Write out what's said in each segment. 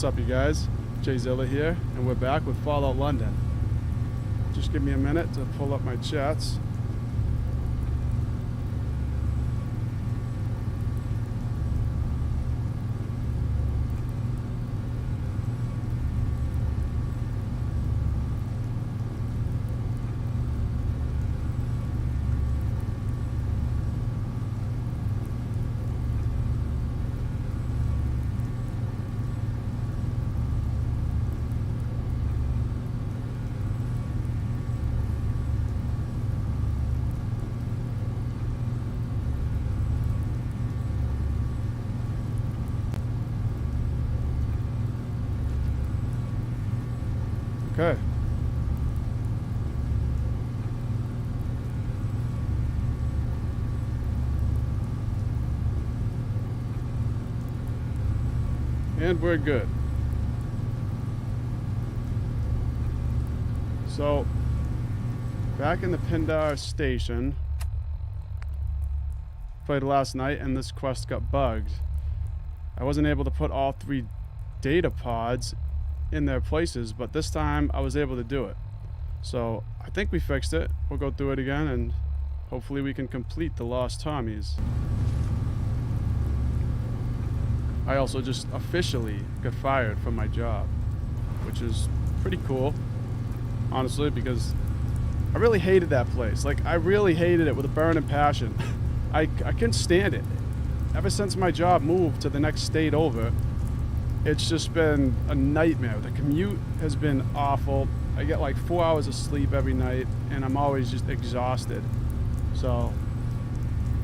What's up, you guys? JVYZilla here, and we're back with Fallout London. Just give me a minute to pull up my chats. Okay. And we're good. So, back in the Pindar station, played last night and this quest got bugged. I wasn't able to put all 3 data pods in their places, but this time I was able to do it. So I think we fixed it. We'll go through it again and hopefully we can complete the Lost Tommies. I also just officially got fired from my job, which is pretty cool, honestly, because I really hated that place. Like, I really hated it with a burning passion. I couldn't stand it. Ever since my job moved to the next state over, it's just been a nightmare. The commute has been awful. I get like 4 hours of sleep every night, and I'm always just exhausted. So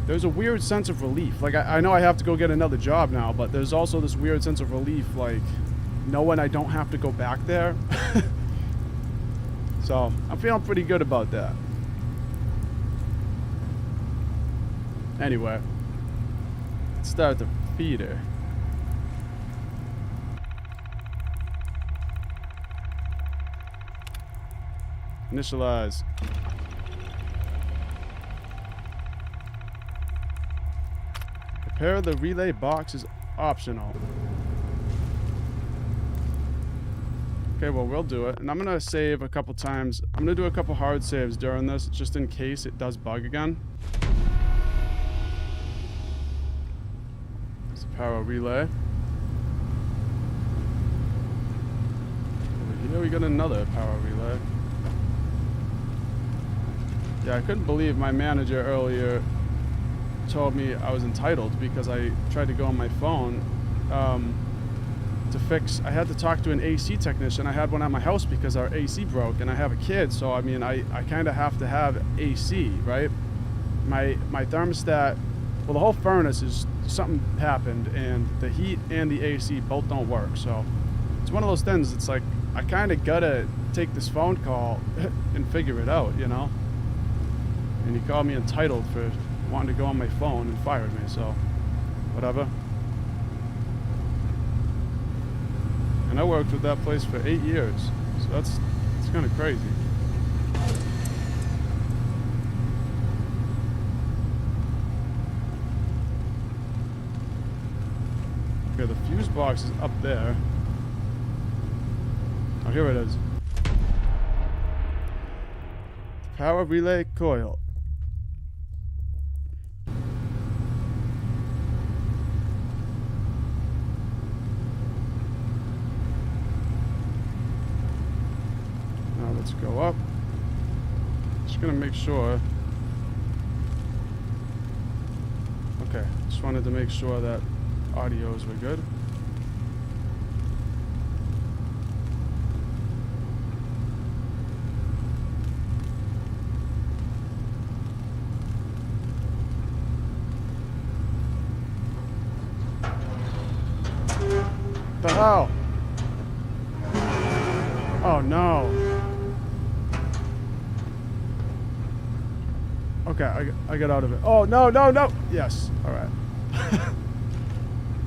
there's a weird sense of relief. Like, I know I have to go get another job now, but there's also this weird sense of relief, like knowing I don't have to go back there. So I'm feeling pretty good about that. Anyway, let's start the feeder. Initialize. Repair the relay box is optional. Okay, well, we'll do it. And I'm going to save a couple times. I'm going to do a couple hard saves during this, just in case it does bug again. It's a power relay. Over here we got another power relay. Yeah, I couldn't believe my manager earlier told me I was entitled because I tried to go on my phone to fix. I had to talk to an AC technician. I had one at my house because our AC broke, and I have a kid, so I mean, I kind of have to have AC, right? My thermostat, well, the whole furnace is, something happened, and the heat and the AC both don't work. So it's one of those things. It's like I kind of gotta take this phone call and figure it out, you know? And he called me entitled for wanting to go on my phone and fired me, so whatever. And I worked with that place for 8 years, so that's kind of crazy. Okay, the fuse box is up there. Oh, here it is. Power relay coil. Let's go up. Just gonna make sure. Okay, just wanted to make sure that audios were good. The hell? Oh no. Okay, I got out of it. Oh, no, no, no! Yes, alright.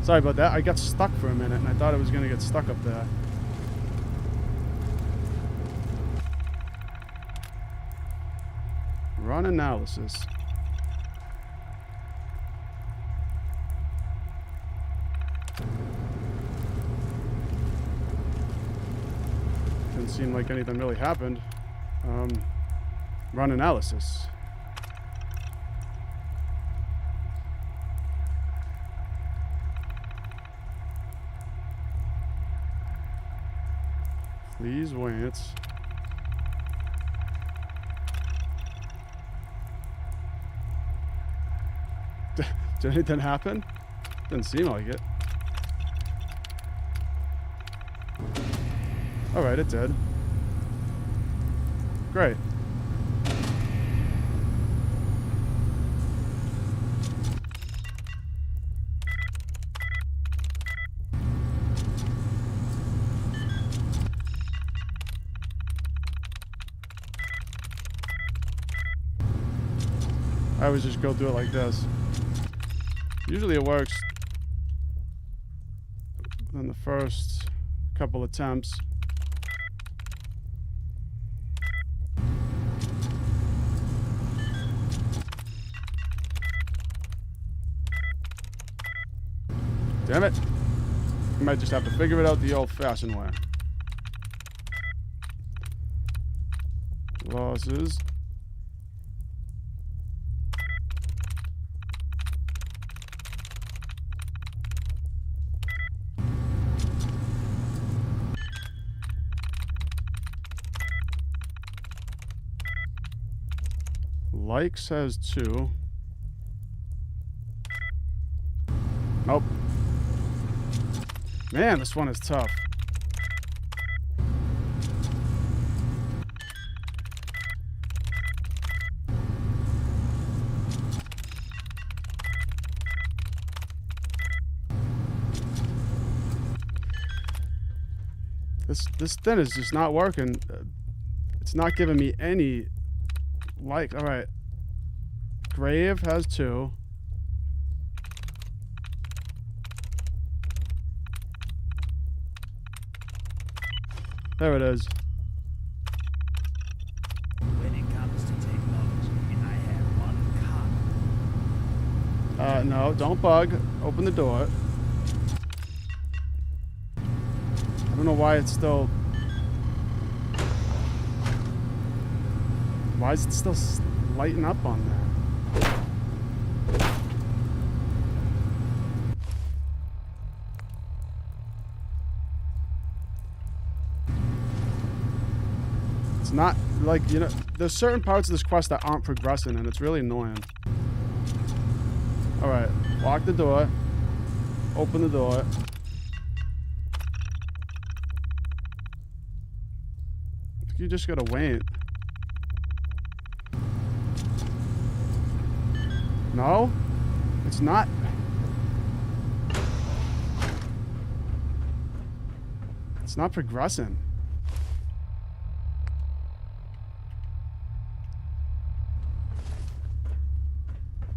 Sorry about that. I got stuck for a minute, and I thought I was going to get stuck up there. Run analysis. Doesn't seem like anything really happened. Run analysis. Please wait. Did anything happen? Didn't seem like it. Alright, it did. Great. I always just go through it like this. Usually it works in the first couple attempts. Damn it. I might just have to figure it out the old-fashioned way. Losses. Likes has 2. Nope. Man, this one is tough. This thing is just not working. It's not giving me any like. All right. Grave has 2. There it is. When it comes to technology, I have one card. No, don't bug. Open the door. I don't know why it's still... Why is it still lighting up on that? It's not, like, you know, there's certain parts of this quest that aren't progressing, and it's really annoying. Alright, lock the door. Open the door. You just gotta wait. No? It's not. It's not progressing.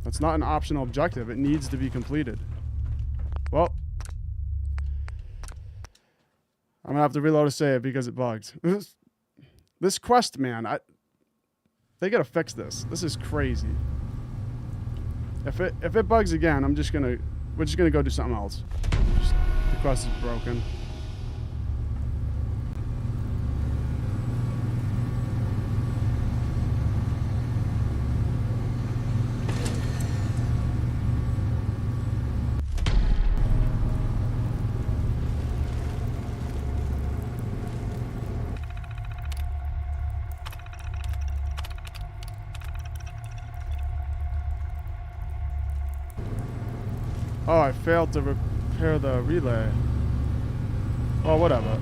That's not an optional objective. It needs to be completed. Well, I'm gonna have to reload a save because it bugged. This quest, man, they gotta fix this. This is crazy. If it bugs again, we're just gonna go do something else. The quest is broken. Oh, I failed to repair the relay. Well, whatever.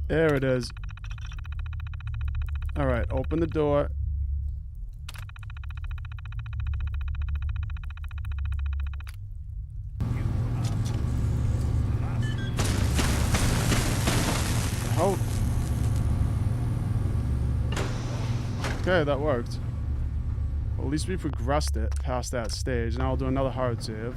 There it is. Alright, open the door. How? Okay, that worked. Well, at least we progressed it past that stage. Now I'll do another hard save.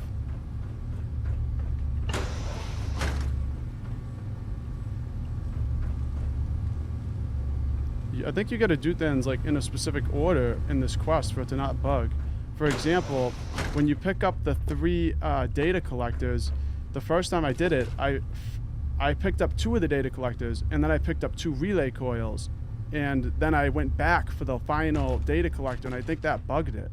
I think you gotta do things like in a specific order in this quest for it to not bug. for example, when you pick up the 3 data collectors, the first time I did it, I picked up 2 of the data collectors, and then I picked up 2 relay coils, and then I went back for the final data collector, and I think that bugged it.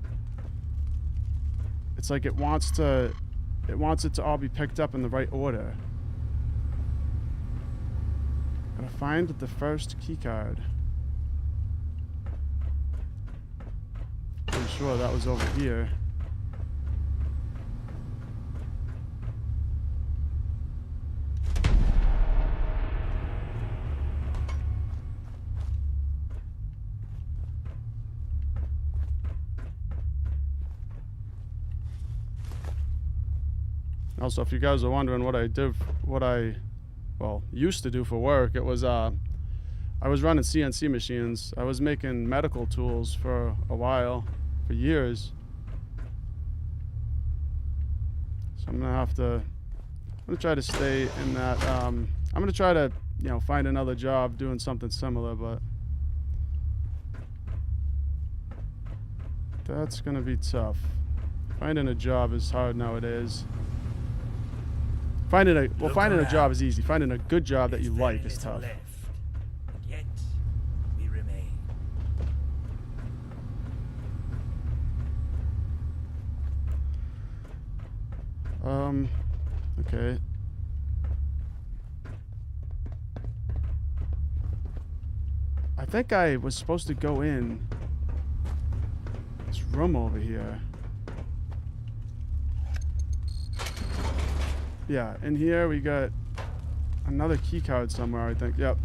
It's like it wants it to all be picked up in the right order. Gotta find the first keycard. Pretty sure that was over here. Also, if you guys are wondering what I did, used to do for work, it was I was running CNC machines. I was making medical tools for a while, for years. So I'm gonna try to stay in that. I'm gonna try to, find another job doing something similar, but that's gonna be tough. Finding a job is hard nowadays. Finding a job is easy. Finding a good job that you like is tough. Left, and yet we remain. Okay. I think I was supposed to go in this room over here. Yeah, in here we got another key card somewhere, I think. Yep.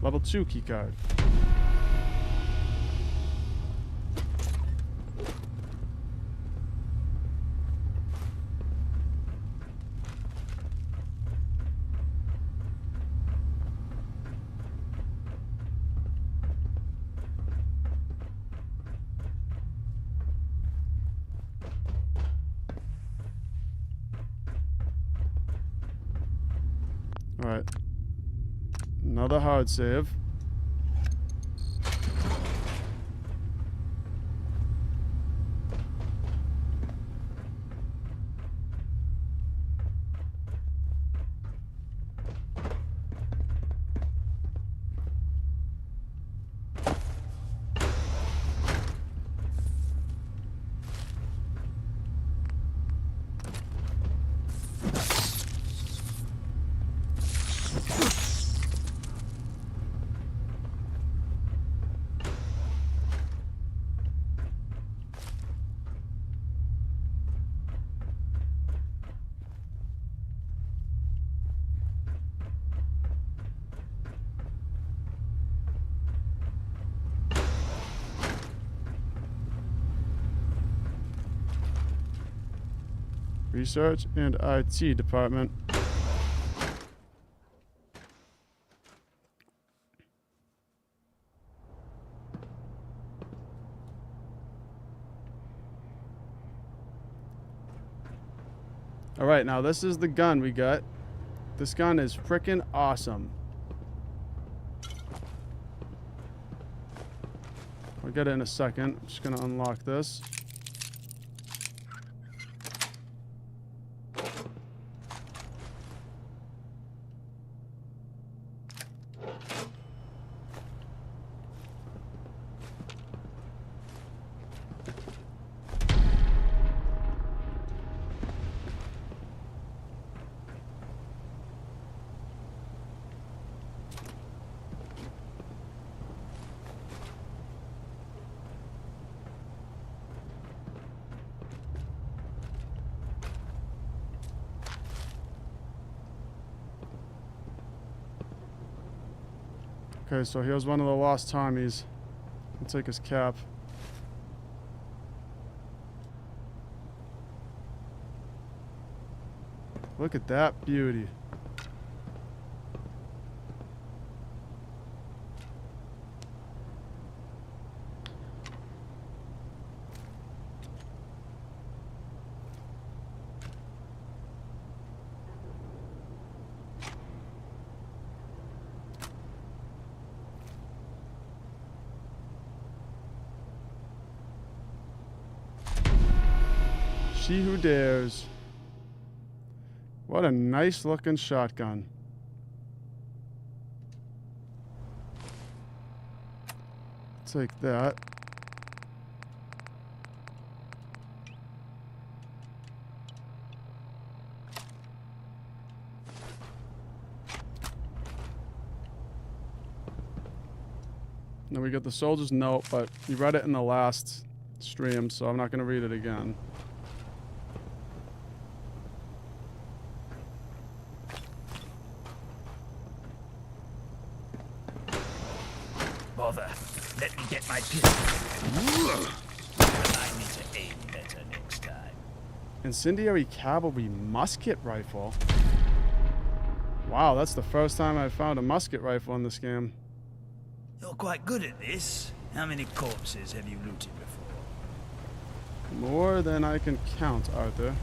Level 2 key card. Alright. Another hard save. Research and IT department. Alright, now this is the gun we got. This gun is freaking awesome. I'll get it in a second. I'm just gonna unlock this. Okay, so here's one of the lost Tommies. I'll take his cap. Look at that beauty. He who dares. What a nice looking shotgun. Take that. Then we got the soldier's note, but you read it in the last stream, so I'm not going to read it again. Bother. Let me get my pistol. I need to aim better next time. Incendiary cavalry musket rifle. Wow, that's the first time I've found a musket rifle in this game. You're quite good at this. How many corpses have you looted before? More than I can count, Arthur.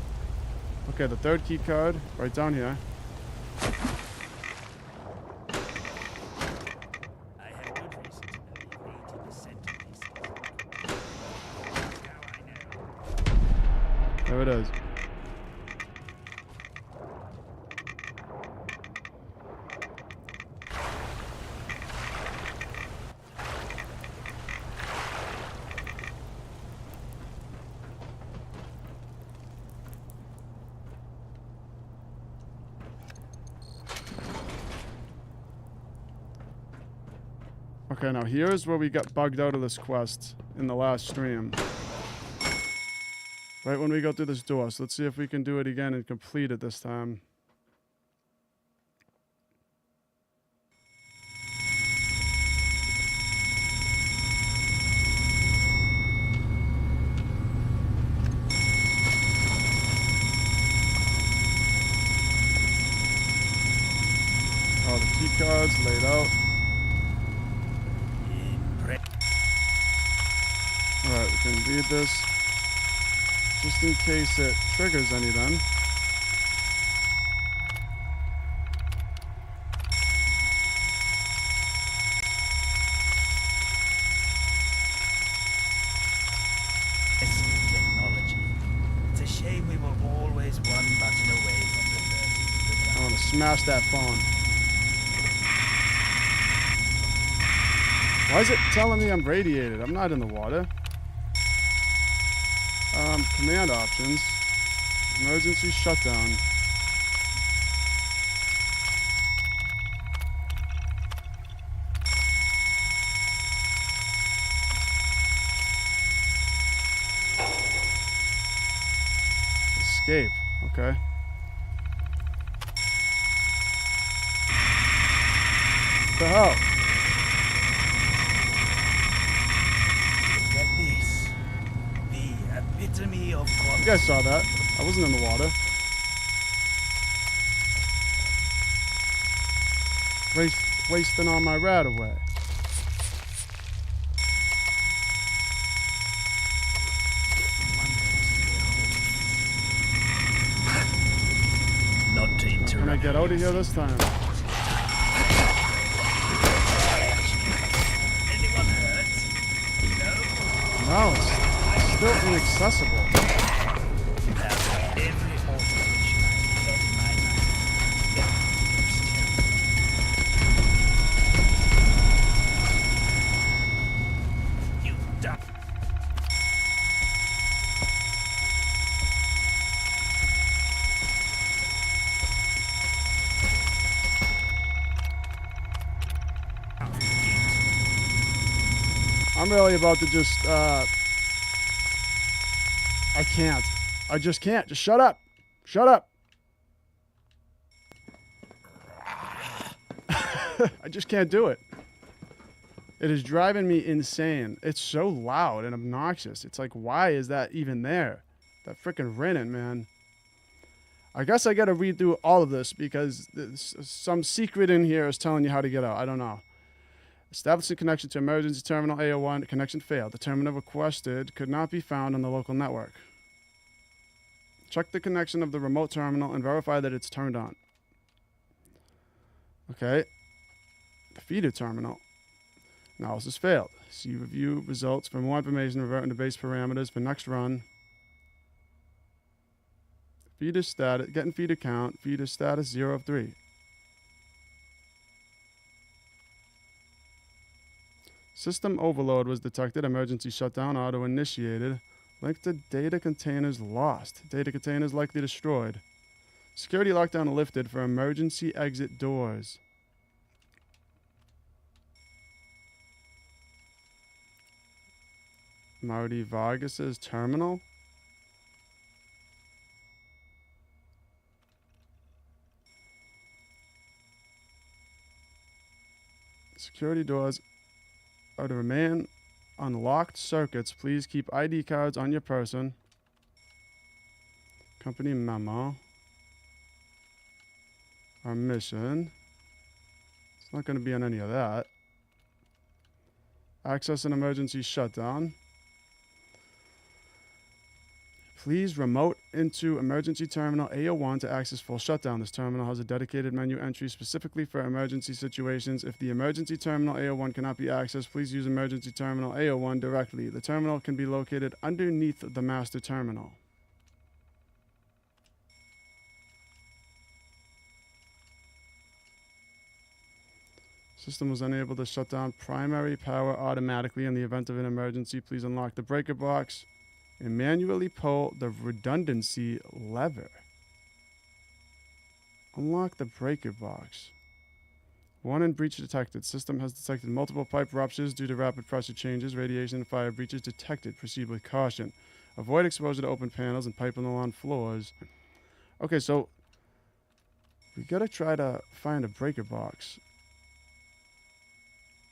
Okay, the third key card, right down here. I have good reason to believe 80% of these things. Now I know. There it is. Okay, now here's where we got bugged out of this quest in the last stream. Right when we go through this door. So let's see if we can do it again and complete it this time. All the key cards laid out. Alright, we can read this just in case it triggers any then. Technology. It's a shame we were always one button away from reverting to the I want to smash that phone. Why is it telling me I'm radiated? I'm not in the water. Command options. Emergency shutdown. Escape. Okay. What the hell? Look at this. The epitome of You guys saw that. I wasn't in the water. Wasting all my rat away. Not to interrupt. Can I get out of here this time? Anyone hurt? No. No, it's still inaccessible. You have every alteration I had in my life. Yeah, still. You dumb. I'm really about to just, I can't. I just can't. Just shut up. Shut up. I just can't do it. It is driving me insane. It's so loud and obnoxious. It's like, why is that even there? That freaking Renin, man. I guess I gotta read through all of this because some secret in here is telling you how to get out. I don't know. Establishing connection to emergency terminal A01. Connection failed. The terminal requested could not be found on the local network. Check the connection of the remote terminal and verify that it's turned on. Okay. The feeder terminal. Analysis failed. See review results for more information reverting to base parameters for next run. Feeder status, getting feeder count, feeder status 0 of 3. System overload was detected, emergency shutdown auto initiated. Link to data containers lost. Data containers likely destroyed. Security lockdown lifted for emergency exit doors. Marty Vargas's terminal. Security doors are to remain unlocked circuits. Please keep ID cards on your person. Company memo. Our mission. It's not going to be on any of that. Access an emergency shutdown. Please remote into emergency terminal A01 to access full shutdown. This terminal has a dedicated menu entry specifically for emergency situations. If the emergency terminal A01 cannot be accessed, please use emergency terminal A01 directly. The terminal can be located underneath the master terminal. System was unable to shut down primary power automatically in the event of an emergency. Please unlock the breaker box and manually pull the redundancy lever. Unlock the breaker box. Warning breach detected. System has detected multiple pipe ruptures due to rapid pressure changes. Radiation and fire breaches detected. Proceed with caution. Avoid exposure to open panels and pipe on floors. Okay, so we gotta try to find a breaker box.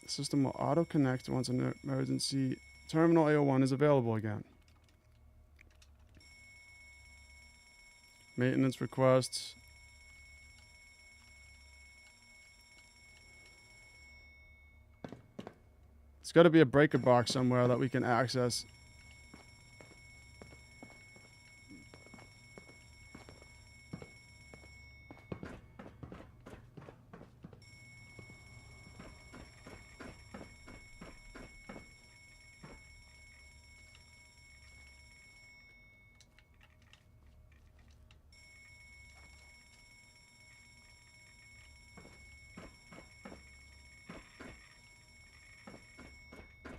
The system will auto-connect once an emergency terminal A01 is available again. Maintenance requests. There's got to be a breaker box somewhere that we can access.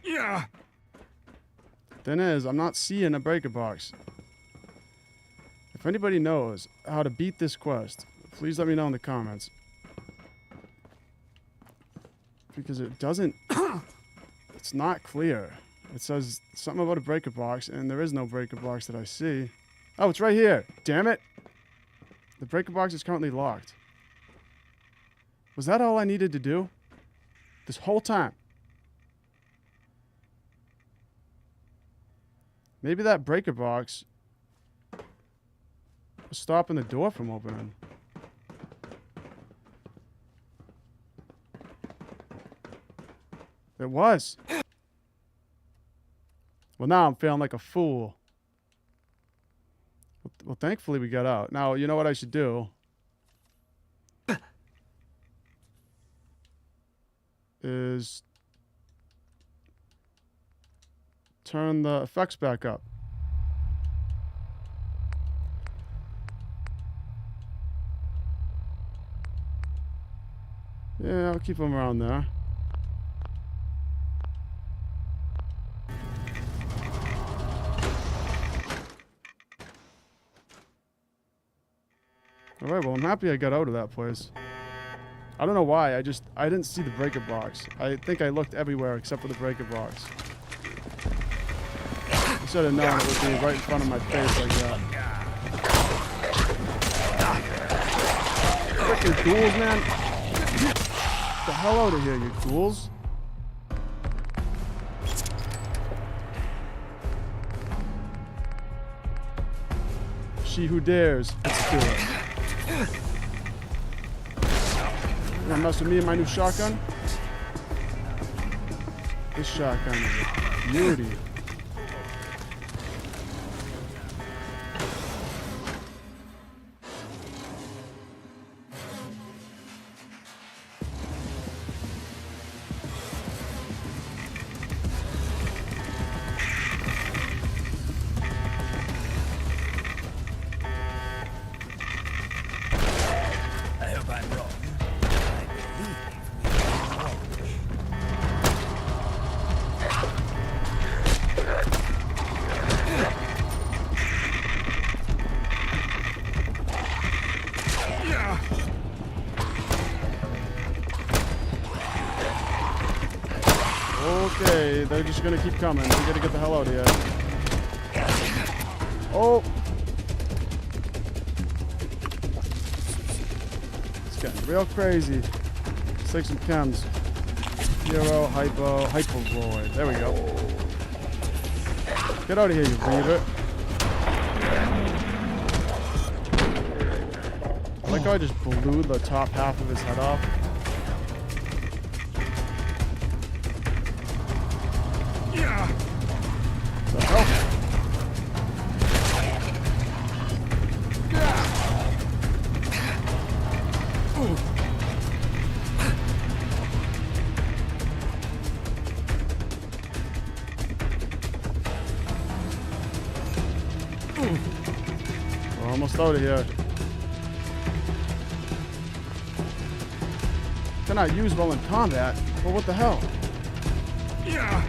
Yeah. Thing is, I'm not seeing a breaker box. If anybody knows how to beat this quest, please let me know in the comments. Because it doesn't... it's not clear. It says something about a breaker box, and there is no breaker box that I see. Oh, it's right here. Damn it. The breaker box is currently locked. Was that all I needed to do? This whole time? Maybe that breaker box was stopping the door from opening. It was. Well, now I'm feeling like a fool. Well, thankfully we got out. Now, you know what I should do? Is turn the effects back up. Yeah, I'll keep them around there. Alright, well, I'm happy I got out of that place. I don't know why, I didn't see the breaker box. I think I looked everywhere except for the breaker box. I should have known it would be right in front of my face like that. Freaking ghouls, man. Get the hell out of here, you ghouls. She who dares. Let's do it. You wanna mess with me and my new shotgun? This shotgun is a beauty. Okay, they're just gonna keep coming. We gotta get the hell out of here. Oh! It's getting real crazy. Let's take some chems. Hero, hyporoid. There we go. Get out of here, you reaver. I like how I just blew the top half of his head off. Yeah. The hell? We're almost out of here. Cannot use well in combat. Well, what the hell? Yeah.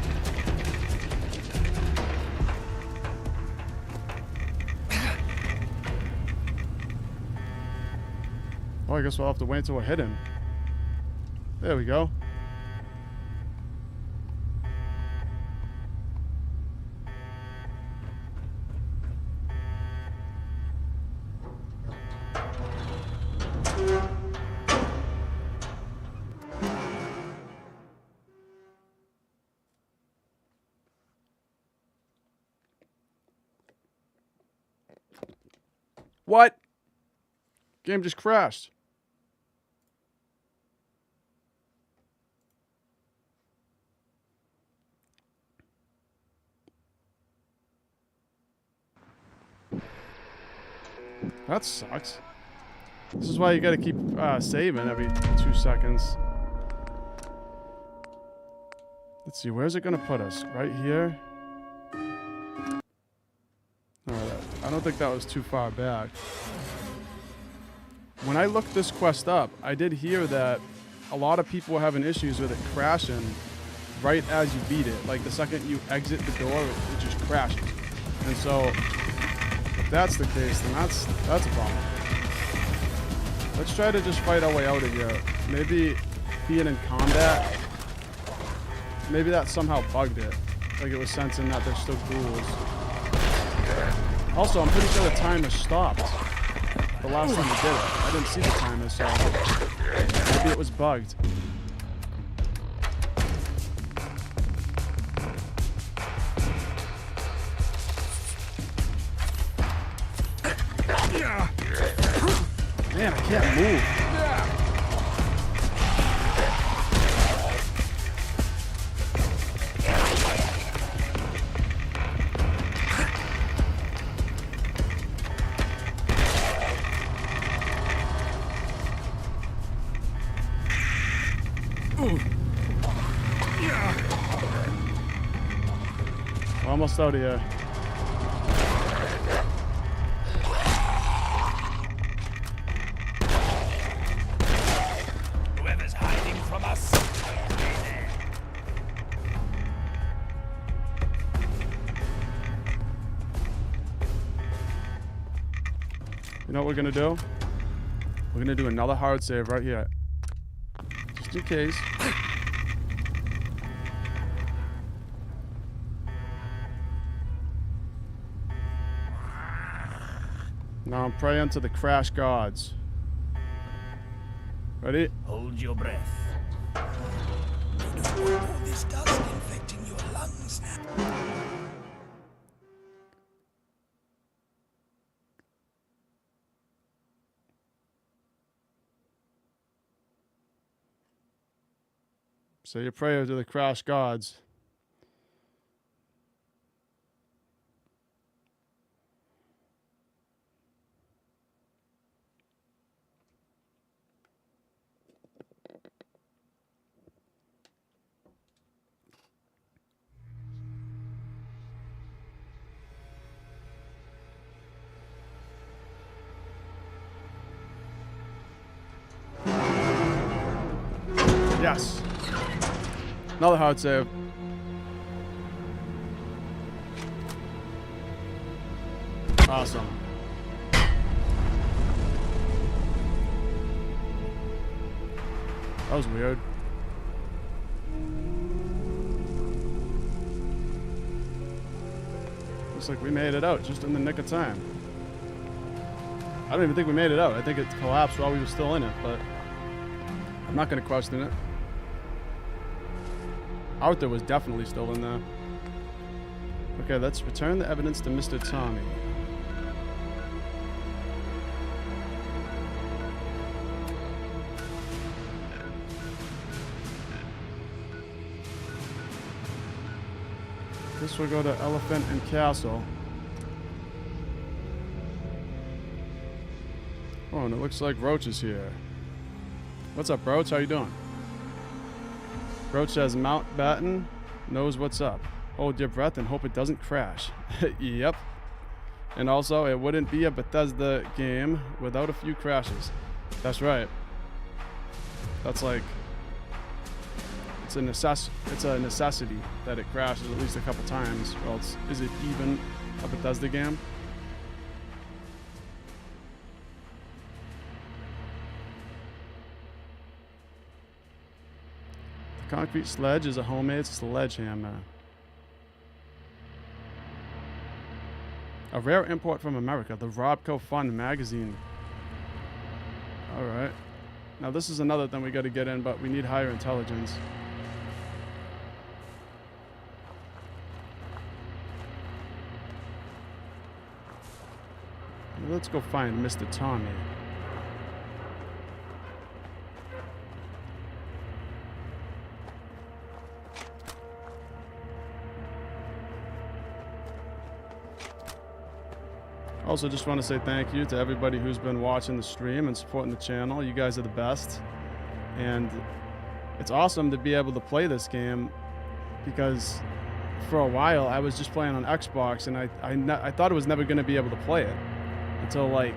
Oh, I guess we'll have to wait until we hit him. There we go. What? Game just crashed. That sucks. This is why you gotta keep saving every 2 seconds. Let's see, where's it gonna put us? Right here? Alright, I don't think that was too far back. When I looked this quest up, I did hear that a lot of people were having issues with it crashing right as you beat it. Like the second you exit the door, it just crashes. And so, if that's the case, then that's a problem. Let's try to just fight our way out of here. Maybe being in combat, maybe that somehow bugged it. Like it was sensing that there's still ghouls. Also, I'm pretty sure the timer stopped the last time we did it. I didn't see the timer, so maybe it was bugged. Man, I can't move. We're almost out of here. Whoever's hiding from us. You know what we're gonna do? We're gonna do another hard save right here. Just in case. Now I'm praying to the crash gods. Ready? Hold your breath. You don't want all this dust infecting your lungs now. Say your prayer to the crash gods. Yes. Another hard save. Awesome. That was weird. Looks like we made it out just in the nick of time. I don't even think we made it out. I think it collapsed while we were still in it, but I'm not going to question it. Arthur was definitely still in there. Okay, let's return the evidence to Mr. Tommy. This will go to Elephant and Castle. Oh, and it looks like Roach is here. What's up, Roach? How you doing? Roach says Mountbatten knows what's up. Hold your breath and hope it doesn't crash. Yep. And also, it wouldn't be a Bethesda game without a few crashes. That's right. That's like... It's a necessity that it crashes at least a couple times, or else is it even a Bethesda game? The concrete sledge is a homemade sledgehammer. A rare import from America, the Robco Fun magazine. Alright. Now this is another thing we gotta get in, but we need higher intelligence. Let's go find Mr. Tommy. Also, just want to say thank you to everybody who's been watching the stream and supporting the channel. You guys are the best. And it's awesome to be able to play this game, because for a while I was just playing on Xbox, and I thought I was never going to be able to play it until, like,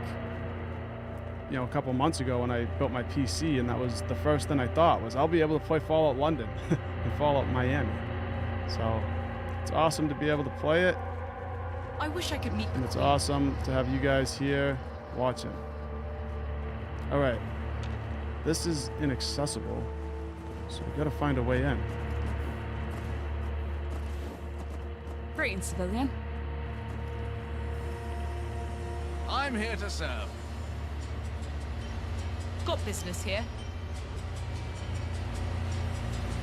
you know, a couple months ago when I built my PC, and that was the first thing I thought was I'll be able to play Fallout London and Fallout Miami. So it's awesome to be able to play it. I wish I could meet And it's awesome to have you guys here watching. Alright. This is inaccessible, so we gotta find a way in. Greetings, civilian. I'm here to serve. Got business here.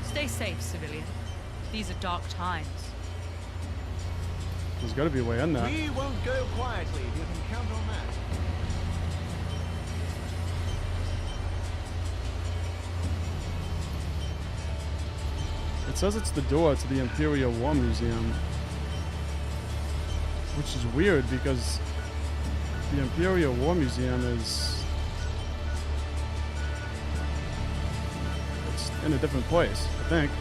Stay safe, civilian. These are dark times. There's gotta be a way in there. We won't go quietly, you can count on that. It says it's the door to the Imperial War Museum, which is weird because the Imperial War Museum is... it's in a different place, I think.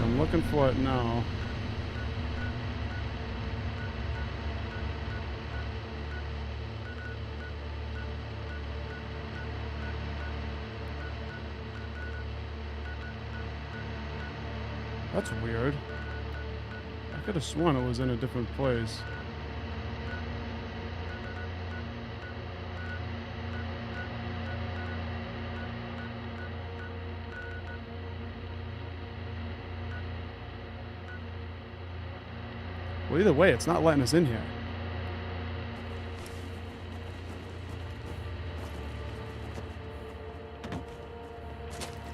I'm looking for it now. That's weird. I could have sworn it was in a different place. Well, either way, it's not letting us in here.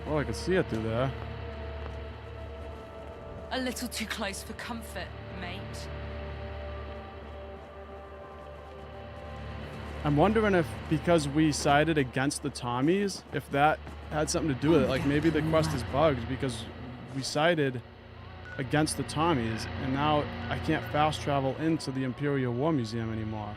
Well, I can see it through there. A little too close for comfort, mate. I'm wondering if, because we sided against the Tommies, if that had something to do with it. Like, maybe the quest is bugged because we sided against the Tommies, and now I can't fast travel into the Imperial War Museum anymore.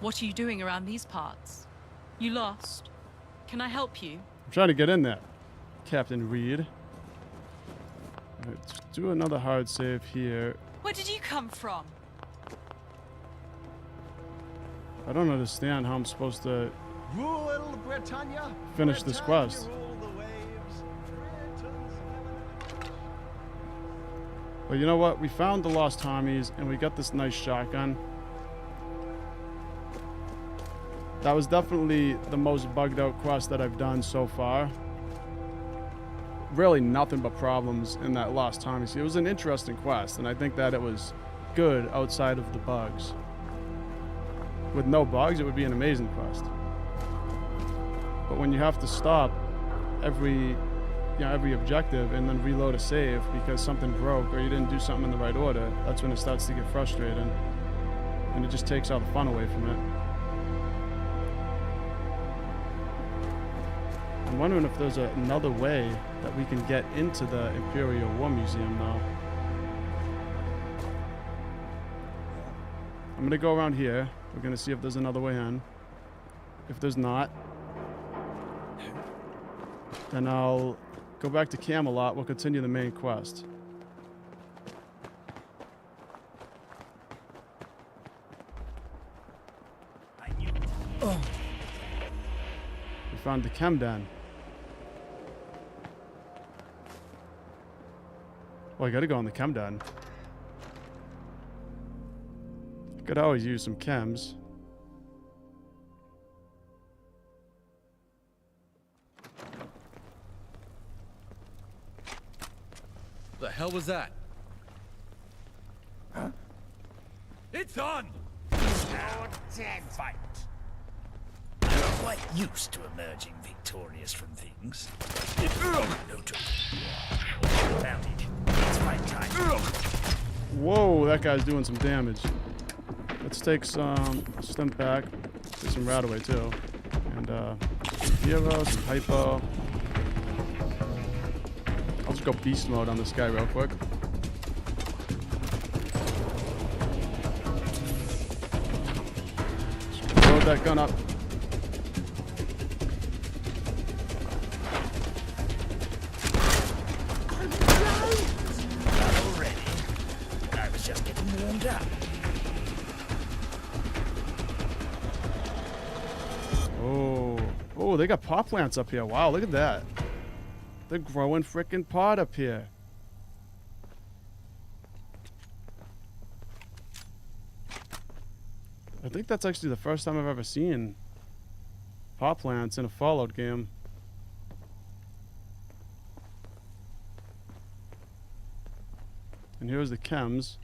What are you doing around these parts? You lost? Can I help you? I'm trying to get in there, Captain Reed. Let's do another hard save here. Where did you come from? I don't understand how I'm supposed to Rule Britannia. finish this quest. Rule the waves. Britain's But you know what? We found the lost Tommies, and we got this nice shotgun. That was definitely the most bugged out quest that I've done so far. Really nothing but problems in that lost Tommies. It was an interesting quest, and I think that it was good outside of the bugs. With no bugs, it would be an amazing quest. But when you have to stop every objective and then reload a save because something broke or you didn't do something in the right order, that's when it starts to get frustrating, and it just takes all the fun away from it. I'm wondering if there's another way that we can get into the Imperial War Museum now. I'm gonna go around here. We're gonna see if there's another way in. If there's not, then I'll go back to Camelot. We'll continue the main quest. We found the chem den. Well, I gotta go in the chem den. Could always use some chems. The hell was that? Huh? It's on! Fight. You're quite used to emerging victorious from things. No trouble. Found it. It's fight time. Whoa, that guy's doing some damage. Let's take some stim back. Take some Radaway too. And Hero, some Hypo. I'll just go beast mode on this guy real quick. Just load that gun up. Not already. I was just getting warmed up. Oh, they got pot plants up here. Wow, look at that. They're growing frickin' pot up here. I think that's actually the first time I've ever seen pot plants in a Fallout game. And here's the chems.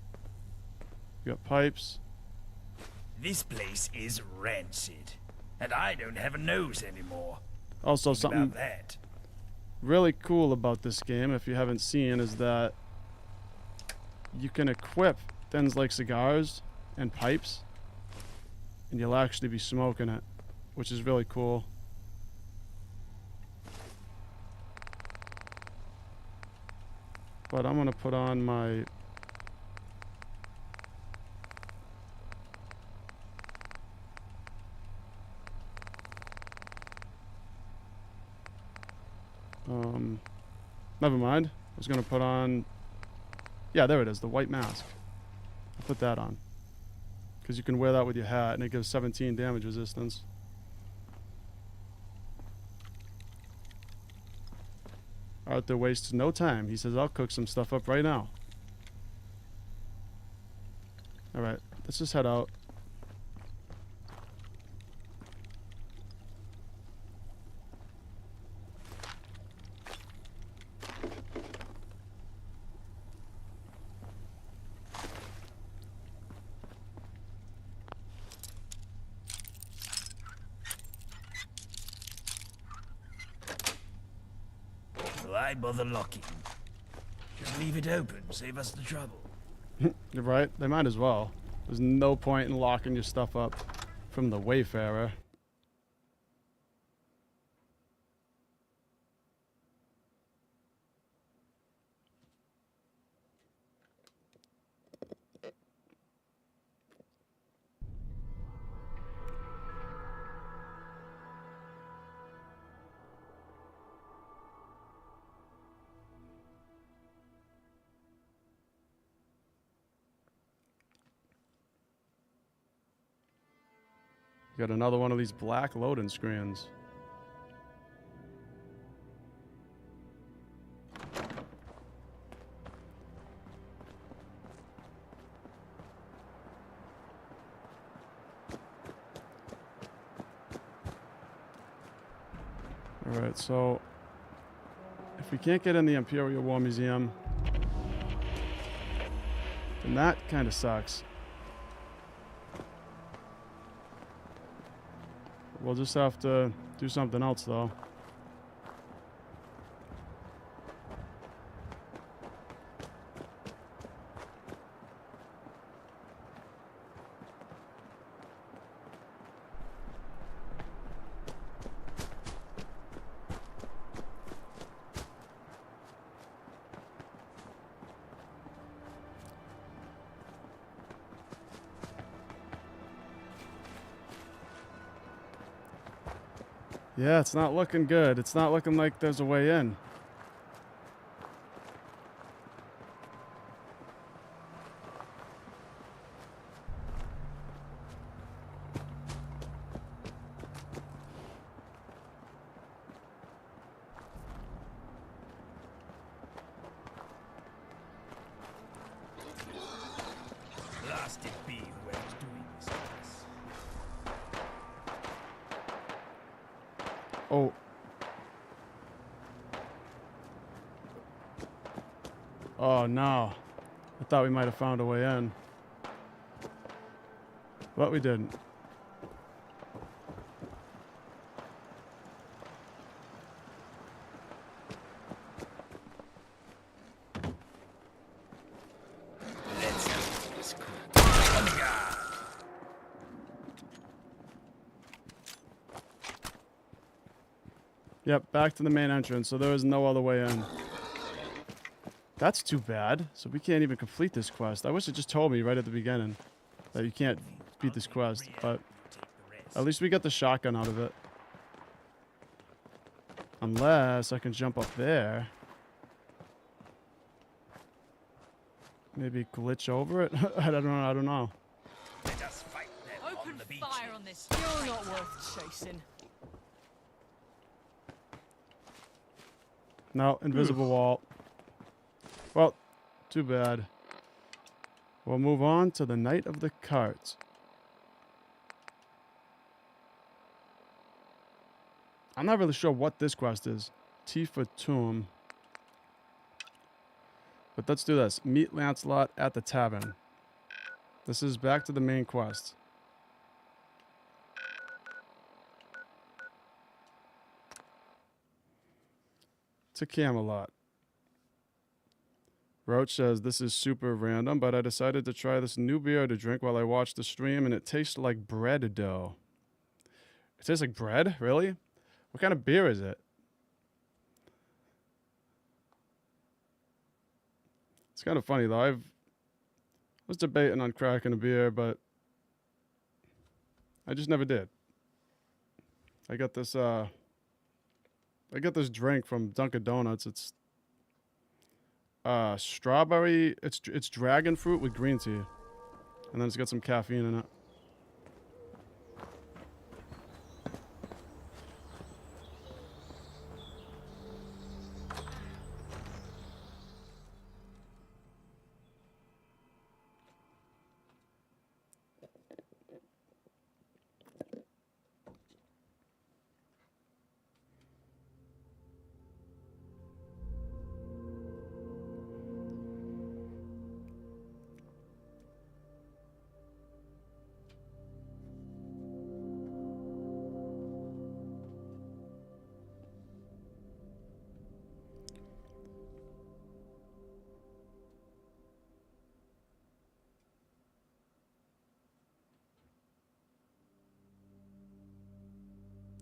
You got pipes. This place is rancid. And I don't have a nose anymore. Also, Think something about that. really cool about this game, if you haven't seen, is that you can equip things like cigars and pipes, and you'll actually be smoking it, which is really cool. But I'm gonna put on my never mind. I was gonna put on, yeah, there it is, the white mask. I'll put that on because you can wear that with your hat and it gives 17 damage resistance. Arthur wastes no time. He says, I'll cook some stuff up right now. Alright, let's just head out. Why bother locking? Just leave it open, save us the trouble. You're right, they might as well. There's no point in locking your stuff up from the Wayfarer. Got another one of these black loading screens. Alright, so if we can't get in the Imperial War Museum, then that kind of sucks. We'll just have to do something else, though. Yeah, it's not looking good. It's not looking like there's a way in. Blasted be whoever's doing this to us. Oh. Oh, no. I thought we might have found a way in. But we didn't. Let's do this cool. Yep, back to the main entrance, so there is no other way in. That's too bad. So we can't even complete this quest. I wish it just told me right at the beginning that you can't beat this quest, but at least we got the shotgun out of it. Unless I can jump up there. Maybe glitch over it? I don't know. Let us fight them Open on the beach. fire on this. You're not worth chasing. No, invisible wall. Well, too bad. We'll move on to the Night of the Carts. I'm not really sure what this quest is. T for Tomb. But let's do this. Meet Lancelot at the tavern. This is back to the main quest. To Camelot. Roach says, this is super random, but I decided to try this new beer to drink while I watched the stream, and it tastes like bread dough. It tastes like bread? Really? What kind of beer is it? It's kind of funny, though. I was debating on cracking a beer, but I just never did. I got this drink from Dunkin' Donuts. It's strawberry. It's dragon fruit with green tea, and then it's got some caffeine in it.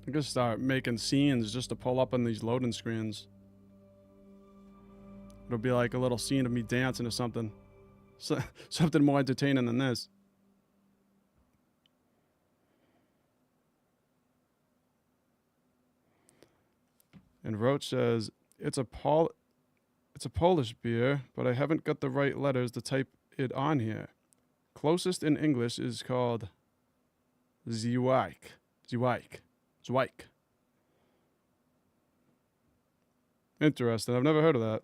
I'm gonna start making scenes just to pull up on these loading screens. It'll be like a little scene of me dancing or something. Something more entertaining than this. And Roach says, it's a Polish beer, but I haven't got the right letters to type it on here. Closest in English is called JVYZilla. Interesting. I've never heard of that.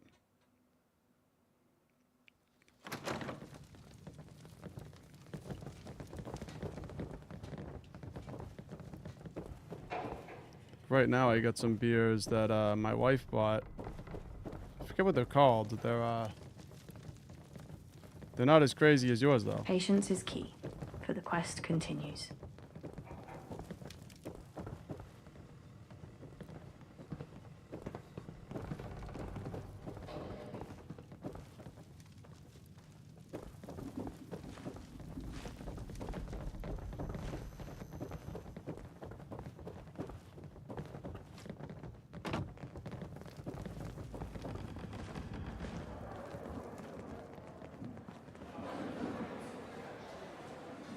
Right now, I got some beers that my wife bought. I forget what they're called. They're not as crazy as yours, though. Patience is key, for the quest continues.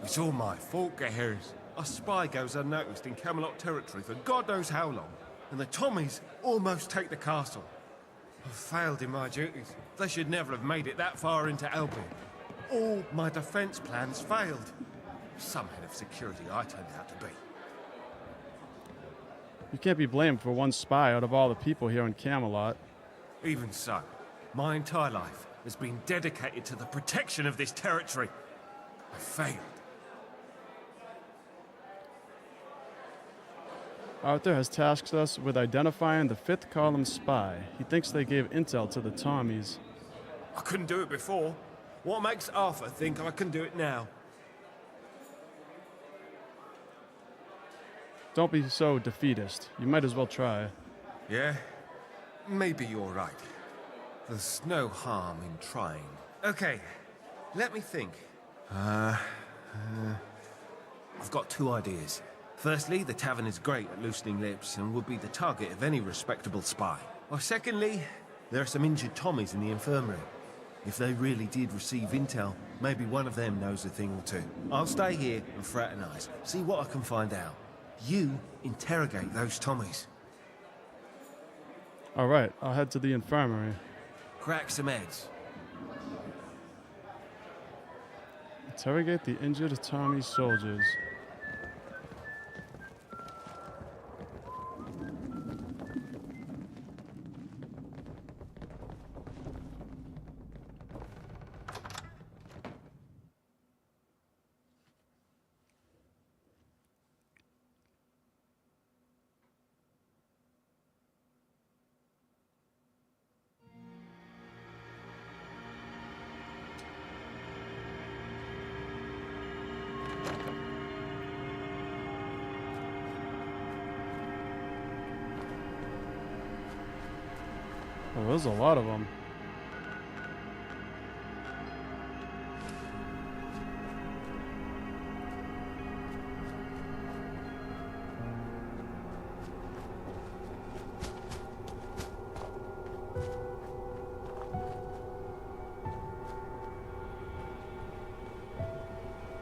It's all my fault, Gehares. A spy goes unnoticed in Camelot territory for God knows how long, and the Tommies almost take the castle. I've failed in my duties. They should never have made it that far into Albion. All my defense plans failed. Some head of security I turned out to be. You can't be blamed for one spy out of all the people here in Camelot. Even so, my entire life has been dedicated to the protection of this territory. I failed. Arthur has tasked us with identifying the fifth column spy. He thinks they gave intel to the Tommies. I couldn't do it before. What makes Arthur think I can do it now? Don't be so defeatist. You might as well try. Yeah? Maybe you're right. There's no harm in trying. Okay, let me think. I've got two ideas. Firstly, the tavern is great at loosening lips and would be the target of any respectable spy. Or secondly, there are some injured Tommies in the infirmary. If they really did receive intel, maybe one of them knows a thing or two. I'll stay here and fraternize, see what I can find out. You interrogate those Tommies. Alright, I'll head to the infirmary. Crack some heads. Interrogate the injured Tommy soldiers. Oh, there's a lot of them.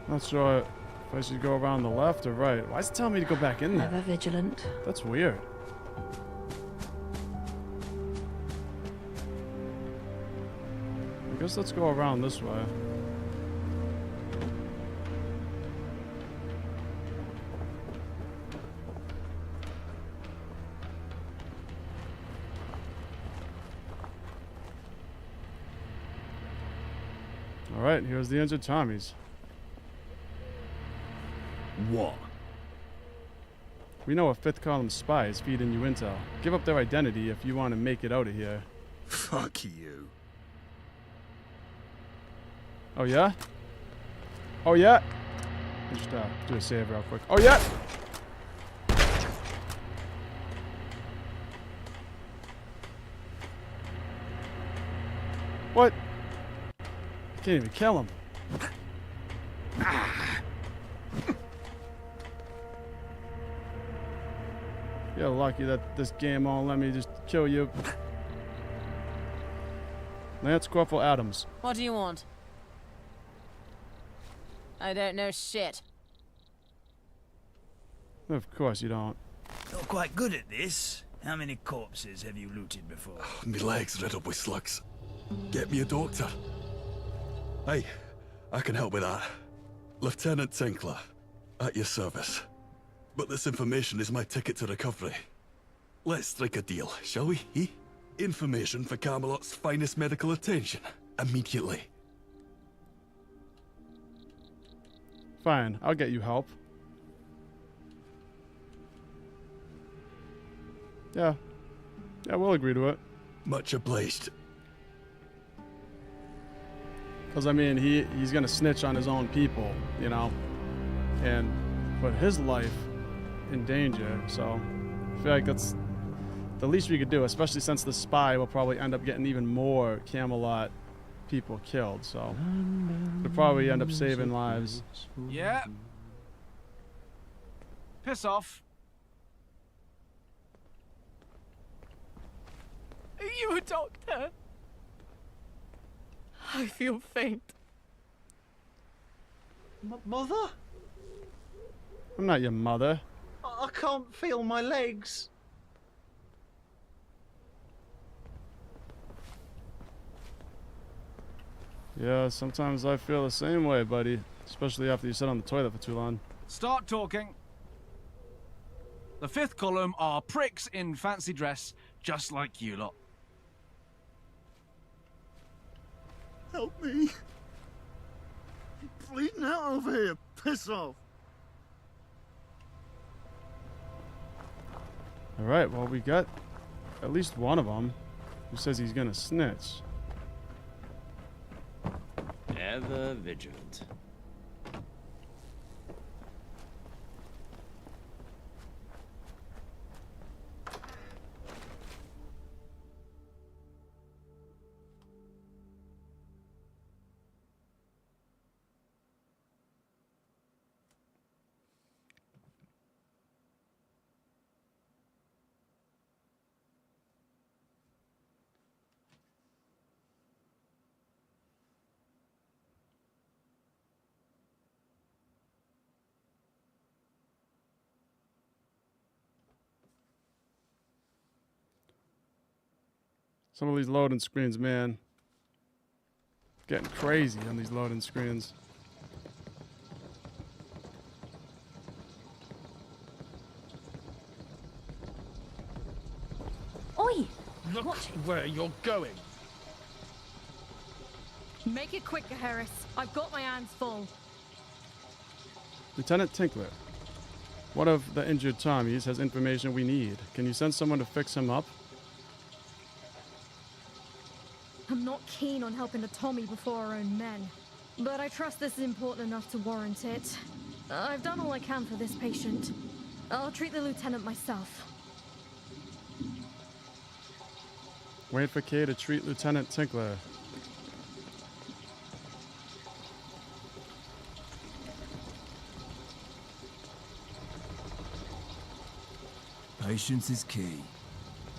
Not sure if I should go around the left or right. Why is it telling me to go back in there? Ever vigilant. That's weird. I guess let's go around this way. Alright, here's the injured Tommies. What? We know a fifth column spy is feeding you intel. Give up their identity if you want to make it out of here. Fuck you. Oh yeah? Oh yeah? Just do a save real quick. Oh yeah! What? Can't even kill him. You're lucky that this game won't let me just kill you. Lance Corporal Adams. What do you want? I don't know shit. Of course you don't. You're quite good at this. How many corpses have you looted before? Me legs riddled with slugs. Get me a doctor. Hey, I can help with that. Lieutenant Tinkler. At your service. But this information is my ticket to recovery. Let's strike a deal, shall we, eh? Information for Camelot's finest medical attention. Immediately. Fine, I'll get you help. Yeah. Yeah, we'll agree to it. Much obliged. Because, I mean, he's going to snitch on his own people, you know, and put his life in danger. So I feel like that's the least we could do, especially since the spy will probably end up getting even more Camelot people killed. So it'll probably end up saving lives. Yeah. Piss off. Are you a doctor? I feel faint. Mother? I'm not your mother. I can't feel my legs. Yeah, sometimes I feel the same way, buddy. Especially after you sit on the toilet for too long. Start talking. The fifth column are pricks in fancy dress, just like you lot. Help me. I'm bleeding out over here. Piss off. Alright, well, we got at least one of them who says he's gonna snitch. Ever vigilant. Some of these loading screens, man. Getting crazy on these loading screens. Oi! Look where you're going. Make it quicker, Harris. I've got my hands full. Lieutenant Tinkler, one of the injured Tommies has information we need. Can you send someone to fix him up? I'm not keen on helping a Tommy before our own men, but I trust this is important enough to warrant it. I've done all I can for this patient. I'll treat the lieutenant myself. Wait for Kay to treat Lieutenant Tinkler. Patience is key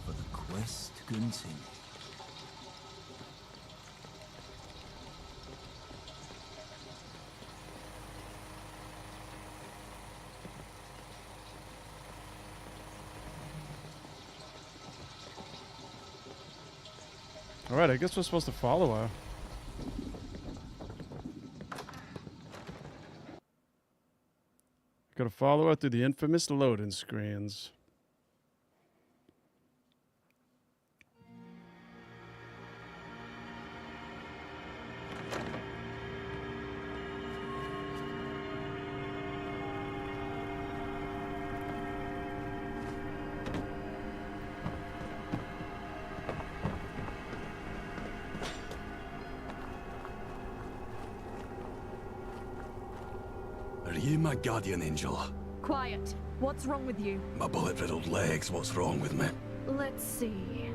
for the quest to continue. Alright, I guess we're supposed to follow her. Gotta follow her through the infamous loading screens. Are you my guardian angel? Quiet. What's wrong with you? My bullet-riddled legs, what's wrong with me? Let's see.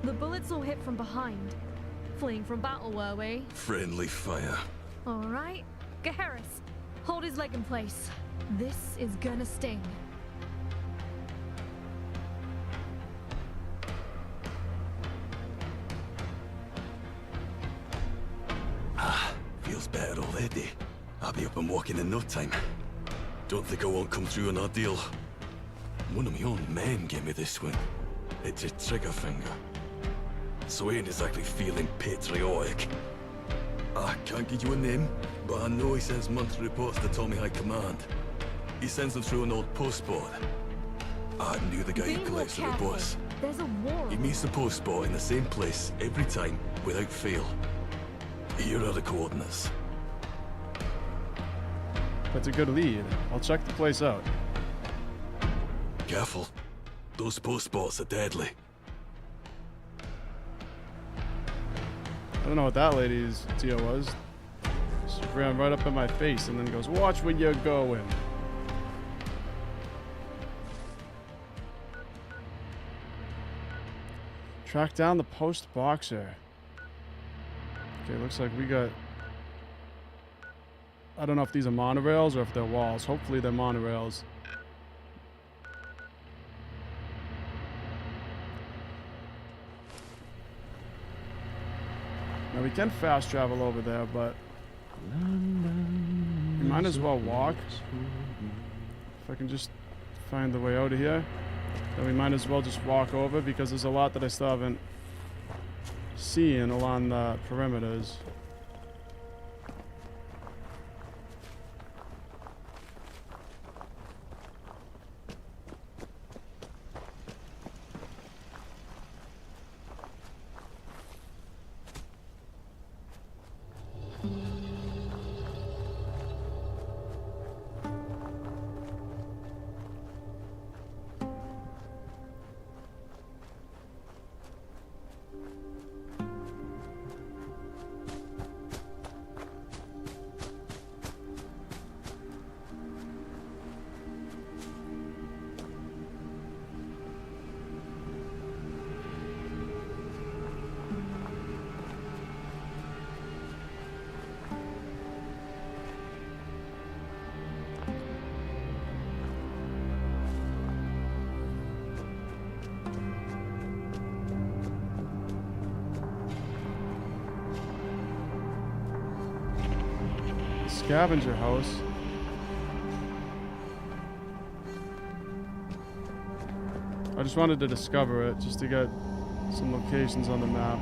The bullets all hit from behind. Fleeing from battle, were we? Friendly fire. All right. Harris, hold his leg in place. This is gonna sting. Feels better already. I'll be up and walking in no time. Don't think I won't come through an ordeal. One of my own men gave me this one. It's a trigger finger. So I ain't exactly feeling patriotic. I can't give you a name, but I know he sends monthly reports to Tommy High Command. He sends them through an old postboard. I knew the guy who collects the reports. There's a war. He meets the postboard in the same place every time, without fail. Here are the coordinates. That's a good lead. I'll check the place out. Careful. Those postboards are deadly. I don't know what that lady's deal was. She ran right up in my face and then goes, "Watch where you're going." Track down the post boxer. Okay, looks like we got... I don't know if these are monorails or if they're walls. Hopefully they're monorails. Now we can fast travel over there, but we might as well walk. If I can just find the way out of here, then we might as well just walk over because there's a lot that I still haven't seen along the perimeters. Scavenger house. I just wanted to discover it, just to get some locations on the map.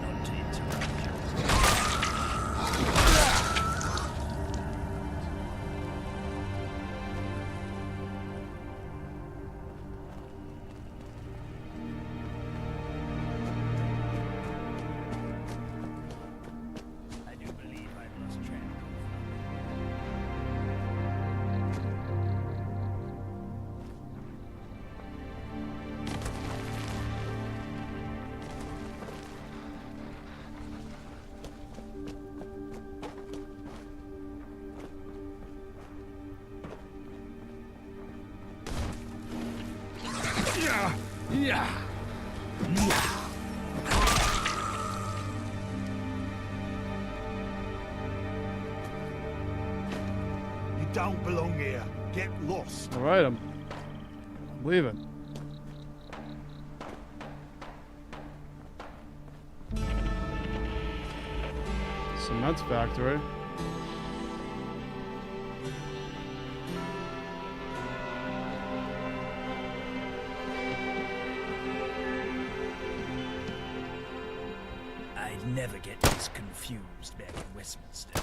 Not to interrupt you. I do believe I've lost track You don't belong here. Get lost. All right, I'm leaving. Cement factory. I'd never get this confused back in Westminster.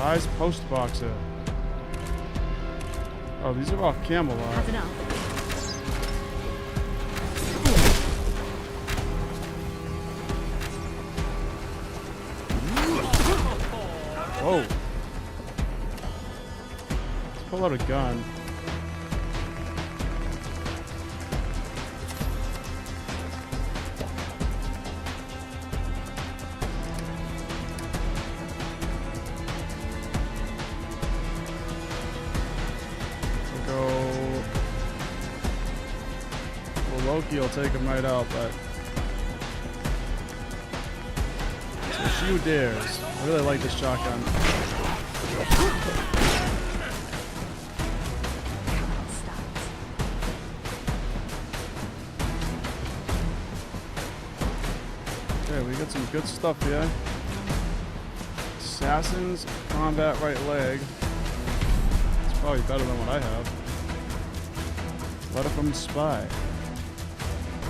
Prize post boxer. Oh, these are all Camelot. Have enough. Whoa. Let's pull out a gun. Loki will take him right out, but so she dares. I really like this shotgun. Okay, we got some good stuff here. Assassin's combat right leg. It's probably better than what I have. Letter from the spy.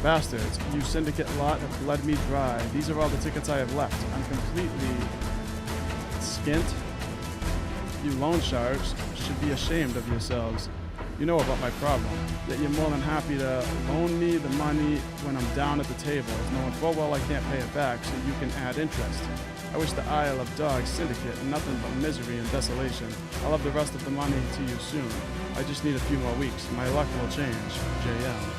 Bastards, you syndicate lot have bled me dry. These are all the tickets I have left. I'm completely skint. You loan sharks should be ashamed of yourselves. You know about my problem, yet you're more than happy to loan me the money when I'm down at the table, knowing full well I can't pay it back, so you can add interest. I wish the Isle of Dogs syndicate nothing but misery and desolation. I'll have the rest of the money to you soon. I just need a few more weeks. My luck will change. JL.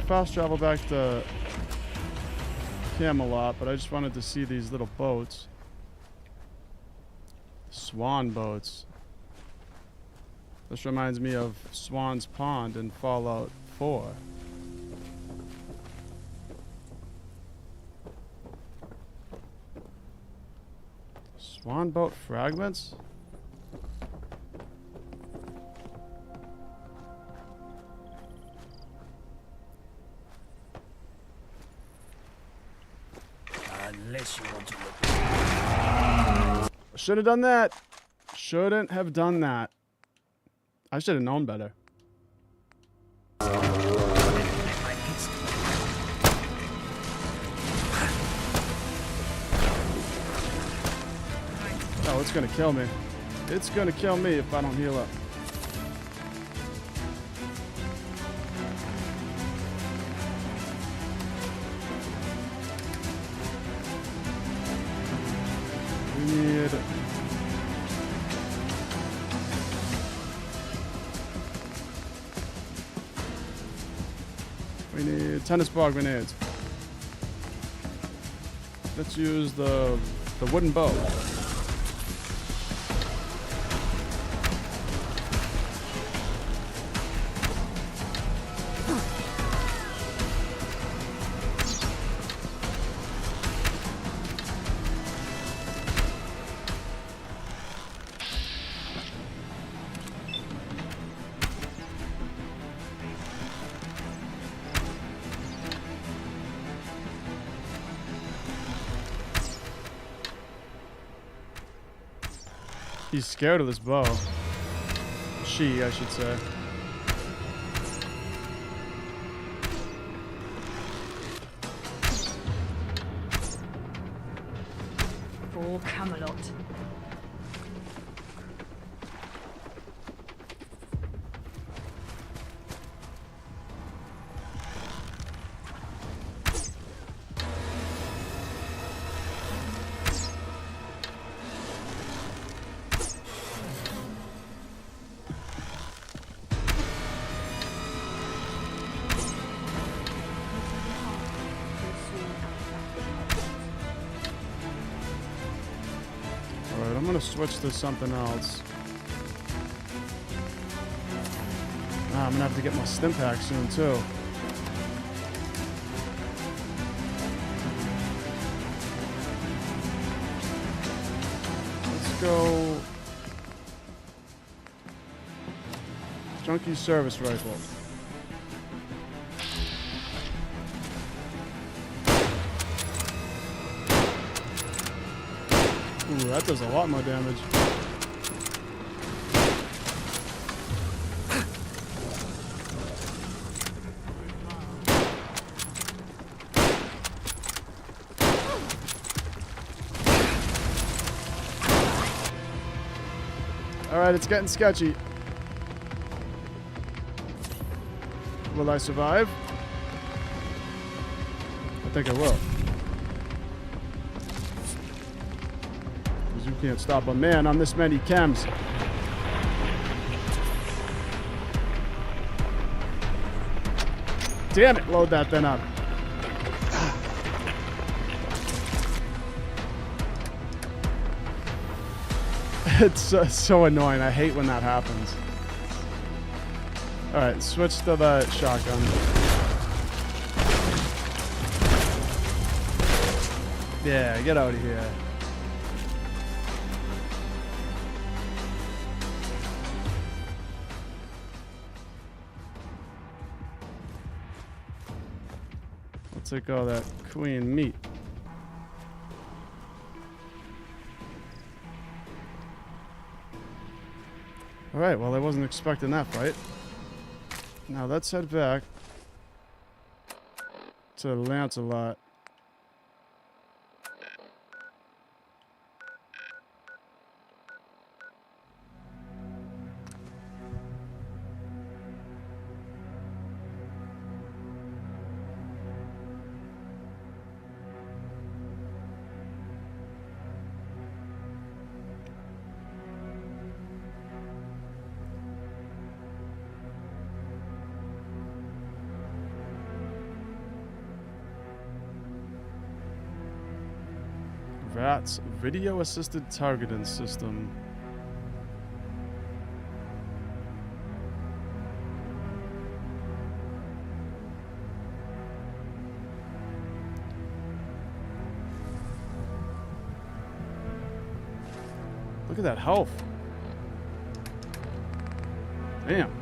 Fast travel back to Camelot, but I just wanted to see these little boats. Swan boats. This reminds me of Swan's Pond in Fallout 4. Swan boat fragments? Unless you want to look. Should have done that. Shouldn't have done that. I should have known better. Oh, it's gonna kill me. It's gonna kill me if I don't heal up. We need tennis ball grenades. Let's use the wooden bow. He's scared of this bow. She, I should say. For Camelot. Alright, I'm gonna switch to something else. I'm gonna have to get my stim pack soon too. Let's go Junkie Service Rifle. Ooh, that does a lot more damage. All right, it's getting sketchy. Will I survive? I think I will. Because you can't stop a man on this many chems. Damn it, load that thing up. It's so annoying. I hate when that happens. Alright, switch to the shotgun. Yeah, get out of here. I'll take all that queen meat. Alright, well I wasn't expecting that fight. Now let's head back to Lancelot. VATS, Video Assisted Targeting System. Look at that health. Damn.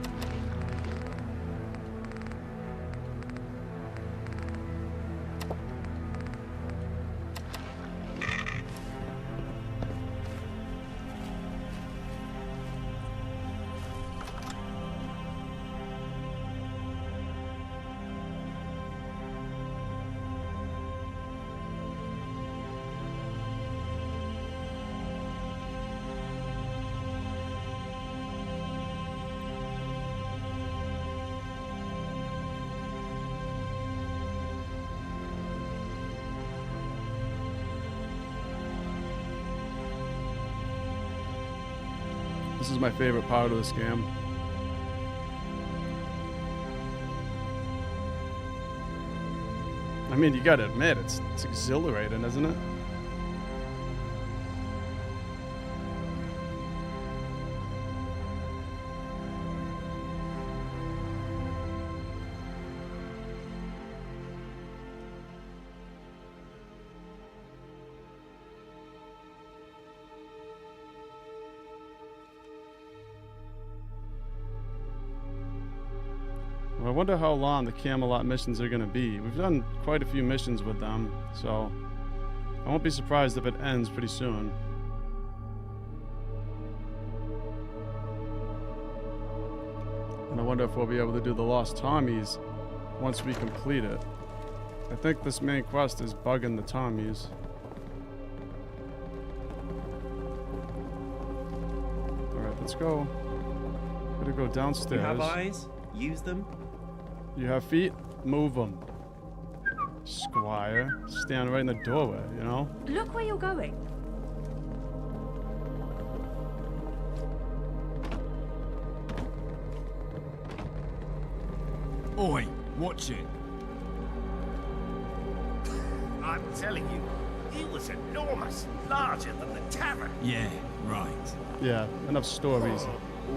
This is my favorite part of this game. I mean, you gotta admit, it's exhilarating, isn't it? I wonder how long the Camelot missions are going to be. We've done quite a few missions with them, so I won't be surprised if it ends pretty soon. And I wonder if we'll be able to do the Lost Tommies once we complete it. I think this main quest is bugging the Tommies. Alright, let's go. Gotta go downstairs. You have eyes? Use them. You have feet? Move them. Squire. Stand right in the doorway, you know? Look where you're going. Oi, watch it. I'm telling you, he was enormous, larger than the tavern. Yeah, right. Yeah, enough stories.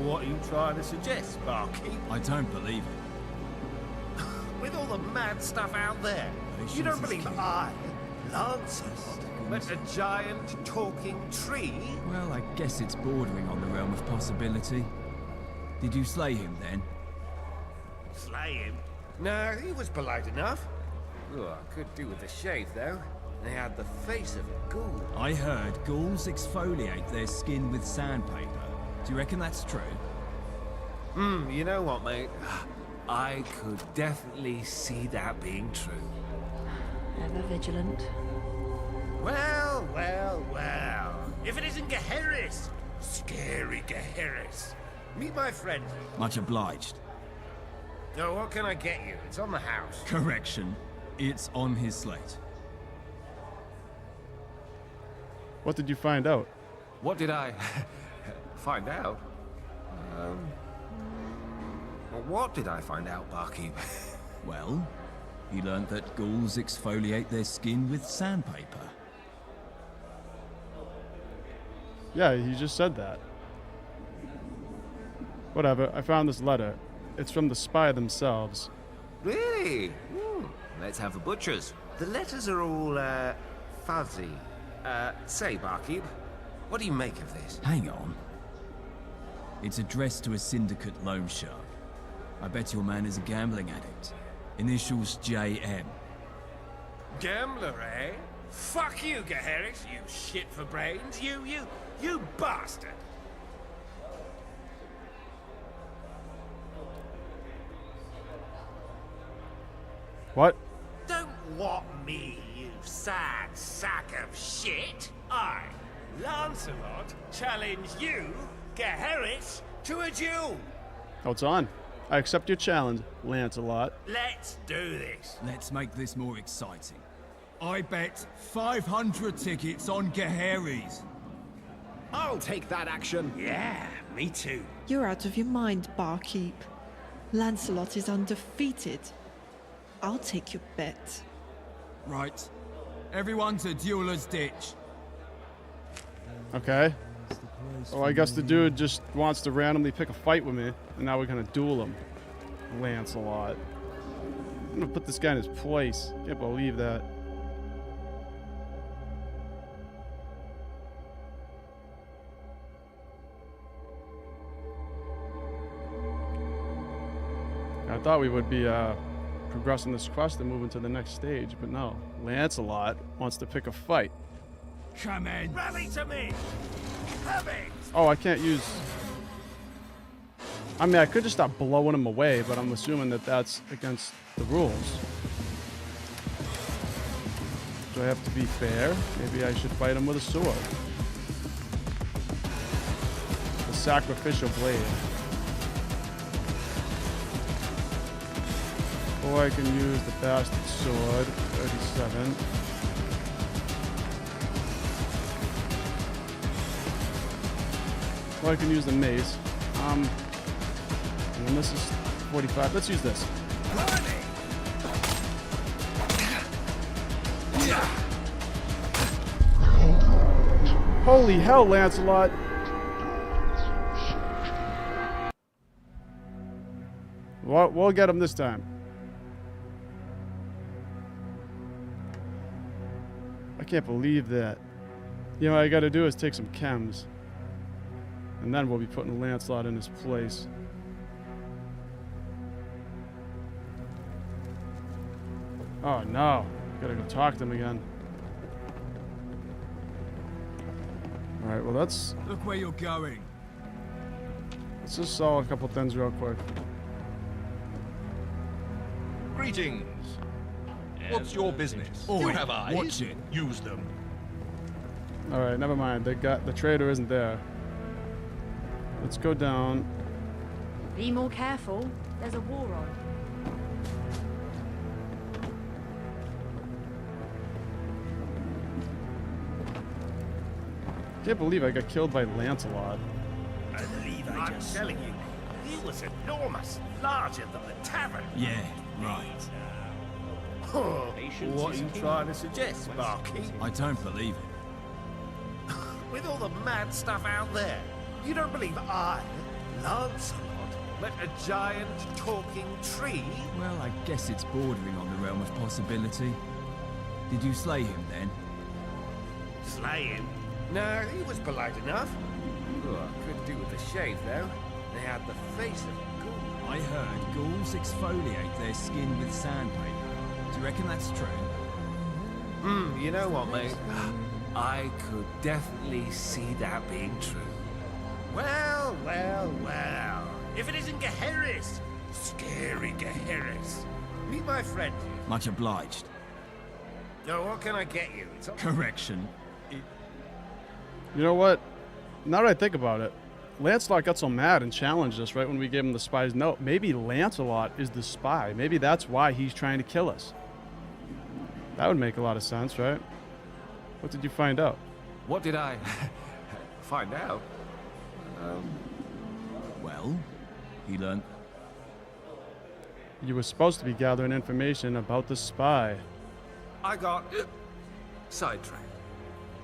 What are you trying to suggest, Barkeep? I don't believe it. With all the mad stuff out there, you don't believe I, Lancelot, met a giant talking tree? Well, I guess it's bordering on the realm of possibility. Did you slay him then? Slay him? No, he was polite enough. Oh, I could do with a shave, though. They had the face of a ghoul. I heard ghouls exfoliate their skin with sandpaper. Do you reckon that's true? You know what, mate? I could definitely see that being true. Ever vigilant. Well, well, well. If it isn't Geheris, Scary Geheris. Meet my friend. Much obliged. So what can I get you? It's on the house. Correction. It's on his slate. What did you find out? What did I find out? What did I find out, barkeep? Well, he learned that ghouls exfoliate their skin with sandpaper. Yeah, he just said that. Whatever, I found this letter. It's from the spy themselves. Really? Let's have a butcher's. The letters are all, fuzzy. Say, barkeep, what do you make of this? Hang on. It's addressed to a syndicate loan shark. I bet your man is a gambling addict. Initials JM. Gambler, eh? Fuck you, Geheris, you shit for brains. You bastard! What? Don't what me, you sad sack of shit. I, Lancelot, challenge you, Geheris, to a duel. Oh, it's on. I accept your challenge, Lancelot. Let's do this. Let's make this more exciting. I bet 500 tickets on Geheris. I'll take that action. Yeah, me too. You're out of your mind, barkeep. Lancelot is undefeated. I'll take your bet. Right. Everyone to Dueler's Ditch. Okay. Oh, I guess the dude just wants to randomly pick a fight with me, and now we're gonna duel him. Lancelot. I'm gonna put this guy in his place. Can't believe that. I thought we would be progressing this quest and moving to the next stage, but no. Lancelot wants to pick a fight. Come in. Rally to me. Have it. Oh, I can't use... I mean, I could just start blowing him away, but I'm assuming that that's against the rules. Do I have to be fair? Maybe I should fight him with a sword. The sacrificial blade. Or I can use the bastard sword, 37. Or I can use the mace. And this is 45. Let's use this. Holy hell, Lancelot! We'll get him this time. I can't believe that. You know, what I gotta do is take some chems. And then we'll be putting Lancelot in his place. Oh no. Gotta go talk to him again. Alright, well let's Look where you're going. just sell a couple things real quick. Greetings. What's your business? You have eyes. Watch it. Use them. Alright, never mind. They got the trader isn't there. Let's go down. Be more careful. There's a war on. Can't believe I got killed by Lancelot. I believe I just telling you, he was enormous, larger than the tavern. Yeah, right. What are you trying to suggest, barkeep? I don't believe it. With all the mad stuff out there, you don't believe I, Lancelot, met a giant talking tree? Well, I guess it's bordering on the realm of possibility. Did you slay him then? Slay him? No, he was polite enough. Oh, could do with a shave, though. They had the face of a ghoul. I heard ghouls exfoliate their skin with sandpaper. Do you reckon that's true? You know what, mate? I could definitely see that being true. Well, well, well. If it isn't Geheris, scary Geheris. Meet my friend. Much obliged. So what can I get you? It's Correction. You know what? Now that I think about it, Lancelot got so mad and challenged us right when we gave him the spy's note. Maybe Lancelot is the spy. Maybe that's why he's trying to kill us. That would make a lot of sense, right? What did you find out? What did I find out? Well, he learned. You were supposed to be gathering information about the spy. I got sidetracked.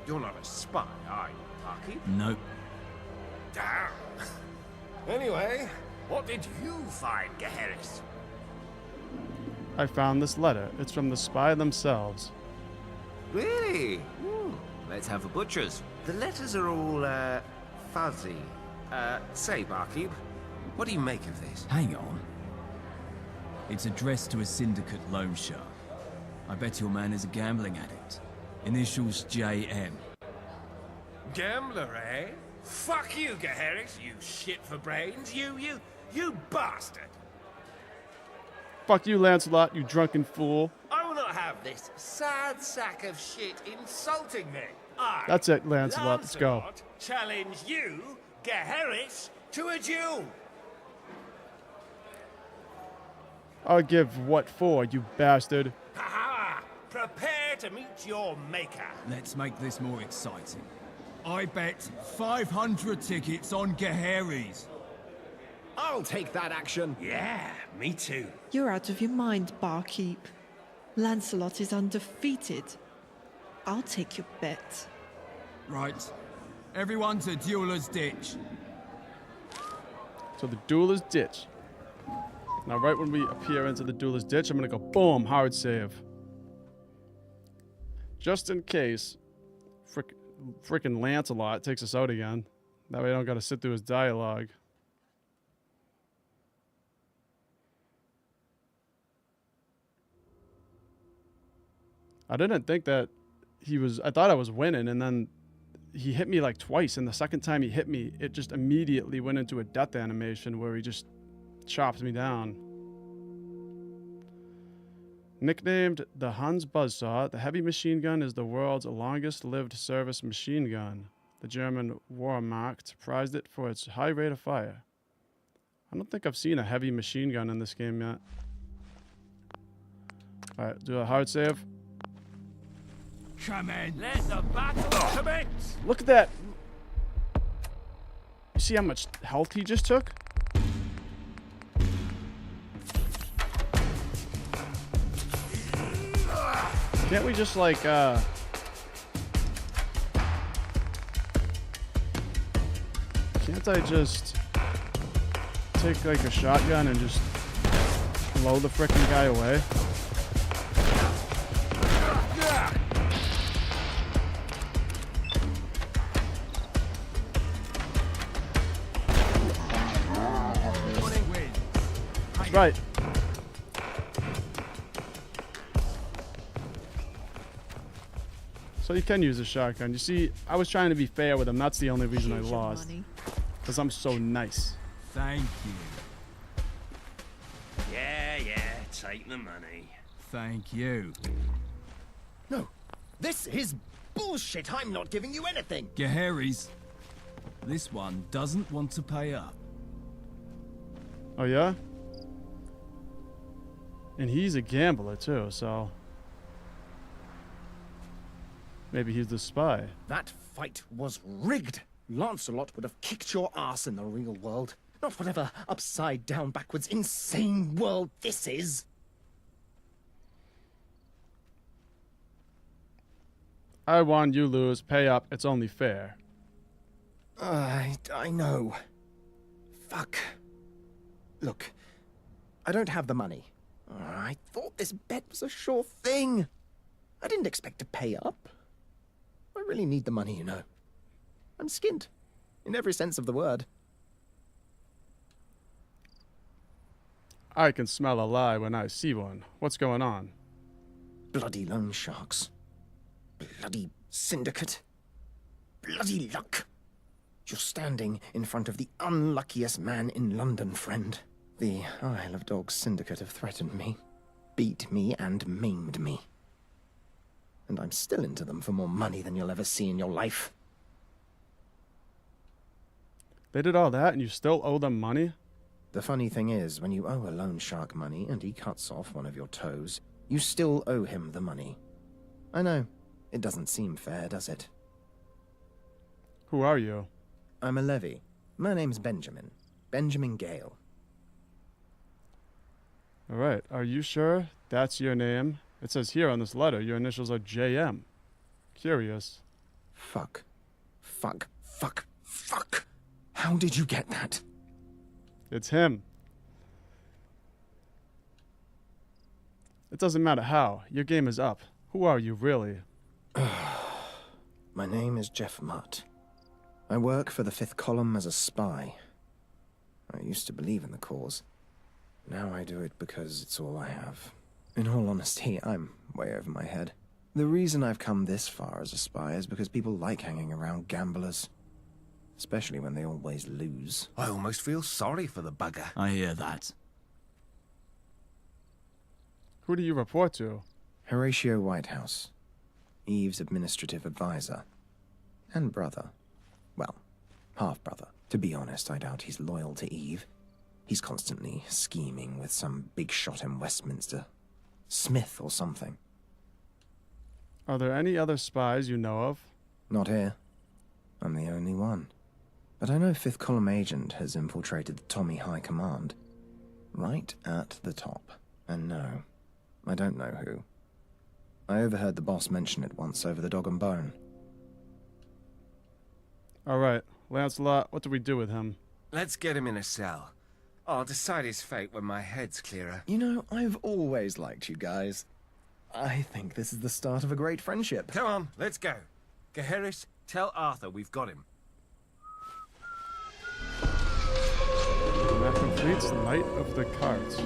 You're not a spy, are you, Parky? Nope. Damn. Anyway, what did you find, Gaheris? I found this letter. It's from the spy themselves. Really? Let's have a butcher's. The letters are all, fuzzy. Say, Barkeep, what do you make of this? Hang on. It's addressed to a syndicate loan shark. I bet your man is a gambling addict. Initials JM. Gambler, eh? Fuck you, Gaheris, you shit for brains. You bastard. Fuck you, Lancelot, you drunken fool. I will not have this sad sack of shit insulting me. That's it, Lancelot. Let's go. Challenge you, Gaheris, to a duel. I'll give what for, you bastard. Ha! Prepare to meet your maker. Let's make this more exciting. I bet 500 tickets on Gaheris. I'll take that action. Yeah, me too. You're out of your mind, barkeep. Lancelot is undefeated. I'll take your bet. Right. Everyone to Dueler's Ditch. So the Dueler's Ditch. Now, right when we appear into the Dueler's Ditch, I'm gonna go boom, hard save. Just in case frickin' Lancelot takes us out again. That way I don't gotta sit through his dialogue. I didn't think that I thought I was winning, and then he hit me like twice, and the second time he hit me, it just immediately went into a death animation where he just chopped me down. Nicknamed the Huns Buzzsaw, the heavy machine gun is the world's longest-lived service machine gun. The German Wehrmacht prized it for its high rate of fire. I don't think I've seen a heavy machine gun in this game yet. Alright, do a hard save. Come in. Let the battle commence. Look at that. You see how much health he just took? Can't we just like can't I just take like a shotgun and just blow the frickin' guy away? Right. So you can use a shotgun. You see, I was trying to be fair with him. That's the only reason I lost. Because I'm so nice. Thank you. Yeah, take the money. Thank you. No, this is bullshit. I'm not giving you anything. Gaheris, this one doesn't want to pay up. Oh, yeah? And he's a gambler, too, so... maybe he's the spy. That fight was rigged. Lancelot would have kicked your ass in the real world. Not whatever upside down, backwards, insane world this is. I won, you lose. Pay up. It's only fair. I know. Fuck. Look, I don't have the money. I thought this bet was a sure thing. I didn't expect to pay up. I really need the money, you know. I'm skint, in every sense of the word. I can smell a lie when I see one. What's going on? Bloody loan sharks. Bloody syndicate. Bloody luck. You're standing in front of the unluckiest man in London, friend. The Isle of Dogs syndicate have threatened me, beat me, and maimed me. And I'm still into them for more money than you'll ever see in your life. They did all that and you still owe them money? The funny thing is, when you owe a loan shark money and he cuts off one of your toes, you still owe him the money. I know. It doesn't seem fair, does it? Who are you? I'm a levy. My name's Benjamin. Benjamin Gale. Alright, are you sure that's your name? It says here on this letter your initials are JM. Curious. Fuck. Fuck. Fuck. Fuck. How did you get that? It's him. It doesn't matter how. Your game is up. Who are you, really? My name is Jeff Mutt. I work for the Fifth Column as a spy. I used to believe in the cause. Now I do it because it's all I have. In all honesty, I'm way over my head. The reason I've come this far as a spy is because people like hanging around gamblers. Especially when they always lose. I almost feel sorry for the bugger. I hear that. Who do you report to? Horatio Whitehouse. Eve's administrative advisor. And brother. Well, half-brother. To be honest, I doubt he's loyal to Eve. He's constantly scheming with some big shot in Westminster. Smith or something. Are there any other spies you know of? Not here. I'm the only one. But I know Fifth Column agent has infiltrated the Tommy High Command. Right at the top. And no, I don't know who. I overheard the boss mention it once over the dog and bone. Alright, Lancelot, what do we do with him? Let's get him in a cell. I'll decide his fate when my head's clearer. You know, I've always liked you guys. I think this is the start of a great friendship. Come on, let's go. Gaheris, tell Arthur we've got him. And that completes Night of the Cards.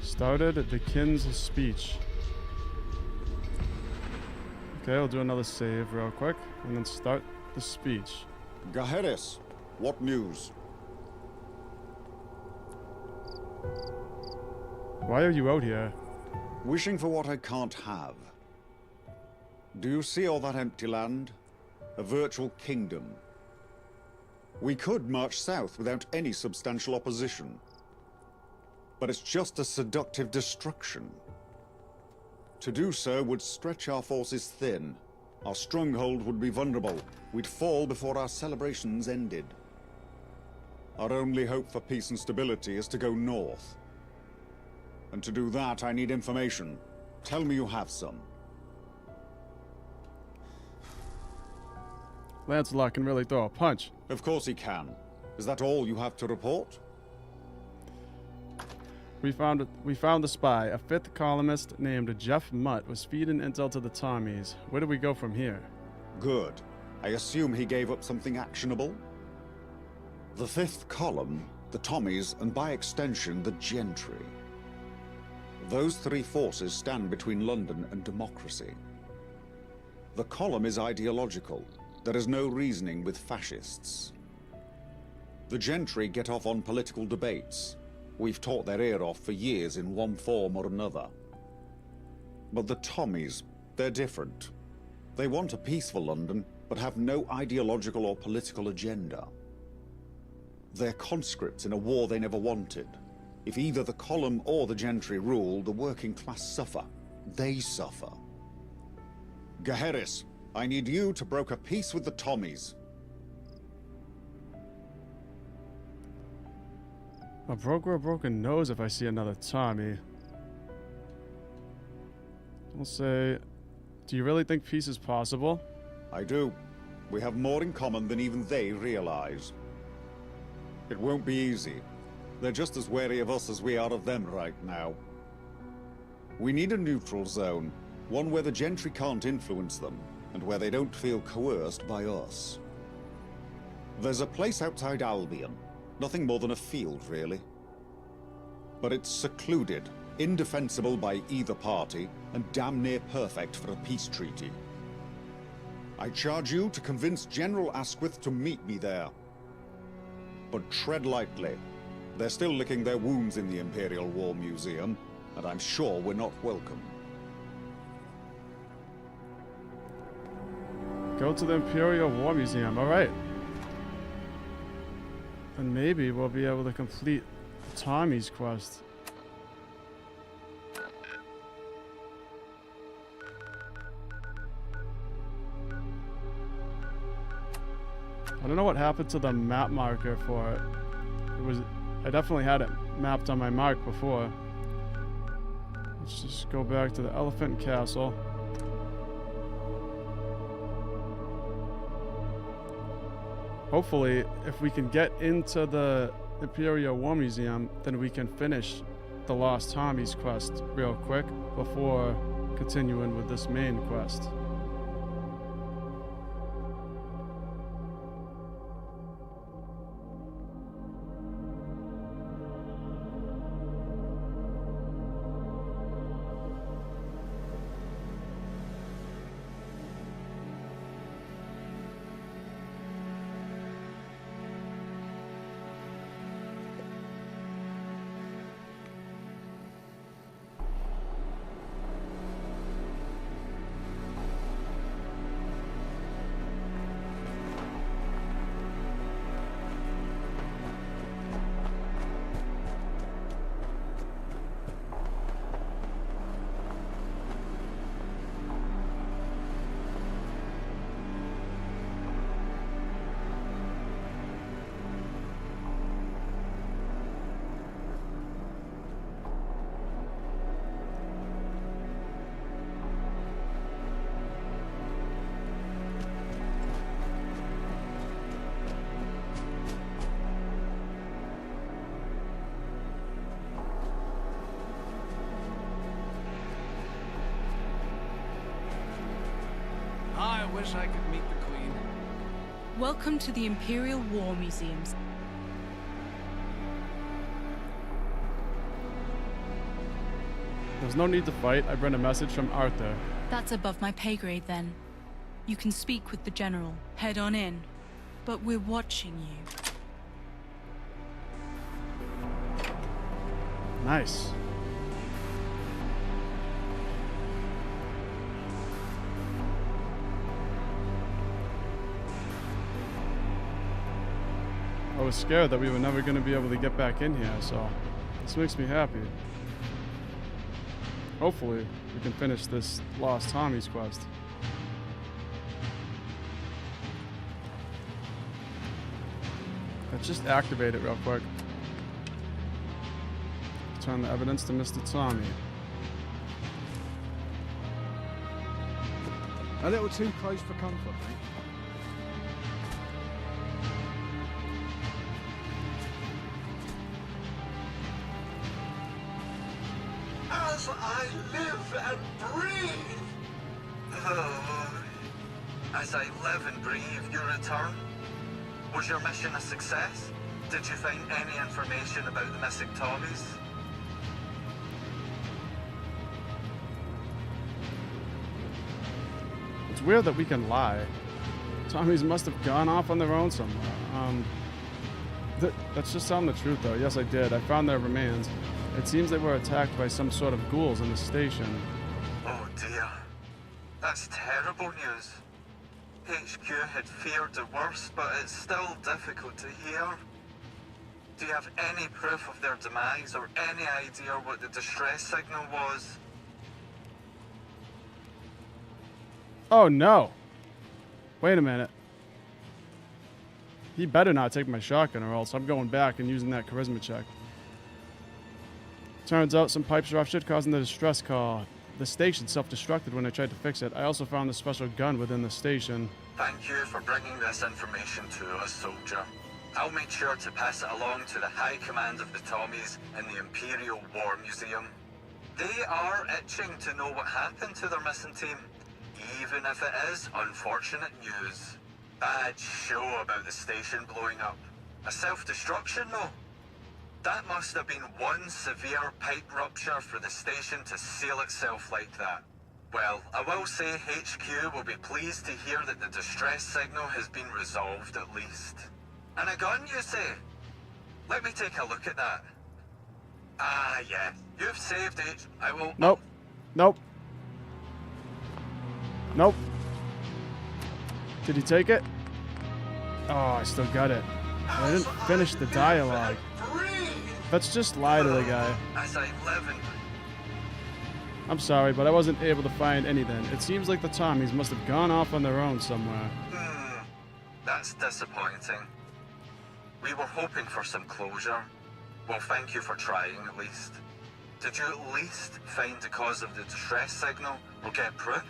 Started the King's speech. Okay, I'll do another save real quick, and then start the speech. Gaheris, what news? Why are you out here? Wishing for what I can't have. Do you see all that empty land? A virtual kingdom. We could march south without any substantial opposition. But it's just a seductive destruction. To do so would stretch our forces thin. Our stronghold would be vulnerable. We'd fall before our celebrations ended. Our only hope for peace and stability is to go north. And to do that, I need information. Tell me you have some. Lancelot can really throw a punch. Of course he can. Is that all you have to report? We found the spy. A fifth columnist named Jeff Mutt was feeding intel to the Tommies. Where do we go from here? Good. I assume he gave up something actionable? The Fifth Column, the Tommies, and by extension, the Gentry. Those three forces stand between London and democracy. The Column is ideological. There is no reasoning with fascists. The Gentry get off on political debates. We've taught their ear off for years in one form or another. But the Tommies, they're different. They want a peaceful London, but have no ideological or political agenda. They're conscripts in a war they never wanted. If either the Column or the Gentry rule, the working class suffer. They suffer. Gaheris, I need you to broker peace with the Tommies. I'll broker a broken nose if I see another Tommy. I'll say, do you really think peace is possible? I do. We have more in common than even they realize. It won't be easy. They're just as wary of us as we are of them right now. We need a neutral zone, one where the Gentry can't influence them, and where they don't feel coerced by us. There's a place outside Albion. Nothing more than a field, really. But it's secluded, indefensible by either party, and damn near perfect for a peace treaty. I charge you to convince General Asquith to meet me there. But tread lightly. They're still licking their wounds in the Imperial War Museum, and I'm sure we're not welcome. Go to the Imperial War Museum. All right. And maybe we'll be able to complete Tommy's quest. I don't know what happened to the map marker for it. I definitely had it mapped on my mark before. Let's just go back to the Elephant Castle. Hopefully, if we can get into the Imperial War Museum, then we can finish the Lost Tommy's quest real quick before continuing with this main quest. I wish I could meet the Queen. Welcome to the Imperial War Museums. There's no need to fight. I bring a message from Arthur. That's above my pay grade then. You can speak with the General. Head on in. But we're watching you. Nice. I was scared that we were never going to be able to get back in here, so this makes me happy. Hopefully, we can finish this Lost Tommy's quest. Let's just activate it real quick. Return the evidence to Mr. Tommy. A little too close for comfort, mate. As I live and breathe! Oh, as I live and breathe, you return? Was your mission a success? Did you find any information about the missing Tommies? It's weird that we can lie. Tommies must have gone off on their own somewhere. That's just telling the truth, though. Yes, I did. I found their remains. It seems they were attacked by some sort of ghouls in the station. Oh dear. That's terrible news. HQ had feared the worst, but it's still difficult to hear. Do you have any proof of their demise or any idea what the distress signal was? Oh no! Wait a minute. He better not take my shotgun or else I'm going back and using that charisma check. Turns out some pipes ruptured, causing the distress call. The station self-destructed when I tried to fix it. I also found the special gun within the station. Thank you for bringing this information to us, soldier. I'll make sure to pass it along to the High Command of the Tommies in the Imperial War Museum. They are itching to know what happened to their missing team, even if it is unfortunate news. Bad show about the station blowing up. A self-destruction, though? That must have been one severe pipe rupture for the station to seal itself like that. Well, I will say HQ will be pleased to hear that the distress signal has been resolved at least. And a gun, you say? Let me take a look at that. Ah, yeah. You've saved it. I will... Nope. Nope. Nope. Did he take it? Oh, I still got it. I didn't finish the dialogue. Let's just lie to the guy. As I live in... I'm sorry, but I wasn't able to find anything. It seems like the Tommies must have gone off on their own somewhere. That's disappointing. We were hoping for some closure. Well, thank you for trying, at least. Did you at least find the cause of the distress signal, or get proof?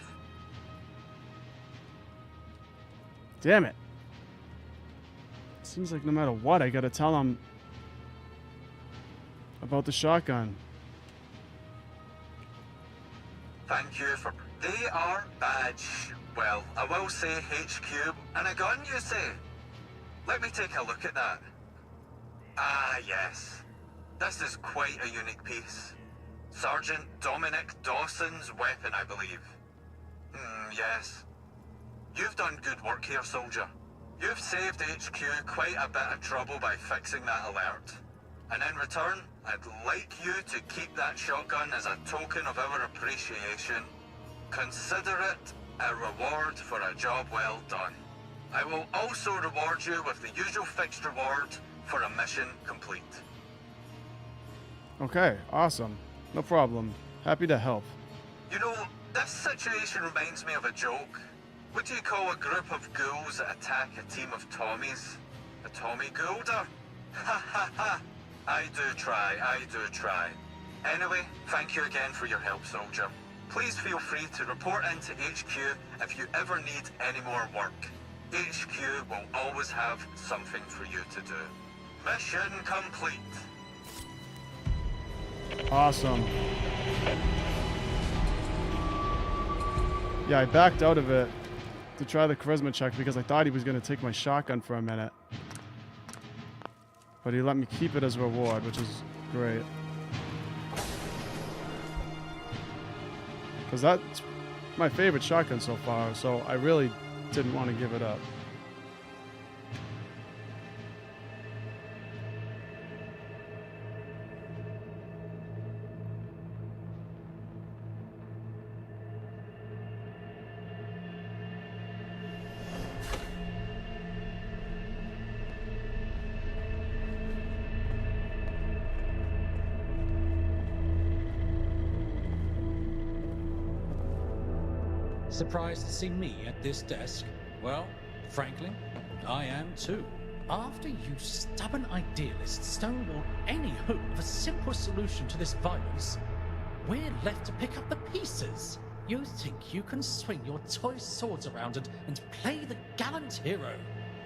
Damn it. Seems like no matter what, I gotta tell him about the shotgun. Thank you for... They are badge. Well, I will say HQ, and a gun, you say? Let me take a look at that. Ah, yes. This is quite a unique piece. Sergeant Dominic Dawson's weapon, I believe. Yes. You've done good work here, soldier. You've saved HQ quite a bit of trouble by fixing that alert. And in return, I'd like you to keep that shotgun as a token of our appreciation. Consider it a reward for a job well done. I will also reward you with the usual fixed reward for a mission complete. Okay, awesome. No problem. Happy to help. You know, this situation reminds me of a joke. What do you call a group of ghouls that attack a team of Tommies? A Tommy Goulder? Ha ha ha! I do try. Anyway, thank you again for your help, soldier. Please feel free to report into HQ if you ever need any more work. HQ will always have something for you to do. Mission complete. Awesome. Yeah, I backed out of it to try the charisma check because I thought he was going to take my shotgun for a minute. But he let me keep it as a reward, which is great. Because that's my favorite shotgun so far, so I really didn't want to give it up. Surprised to see me at this desk? Well, frankly, I am too. After you stubborn idealists stonewalled any hope of a simple solution to this violence, we're left to pick up the pieces. You think you can swing your toy swords around and play the gallant hero?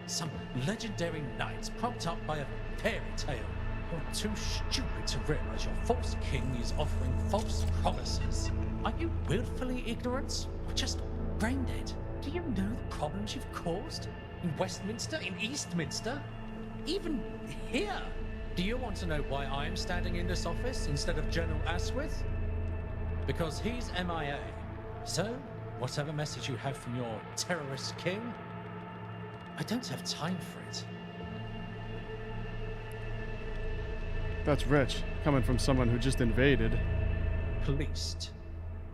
Some legendary knight propped up by a fairy tale. You're too stupid to realize your false king is offering false promises. Are you willfully ignorant? Or just brain dead? Do you know the problems you've caused? In Westminster? In Eastminster? Even here? Do you want to know why I'm standing in this office instead of General Asquith? Because he's MIA. So, whatever message you have from your terrorist king, I don't have time for it. That's rich, coming from someone who just invaded. Policed.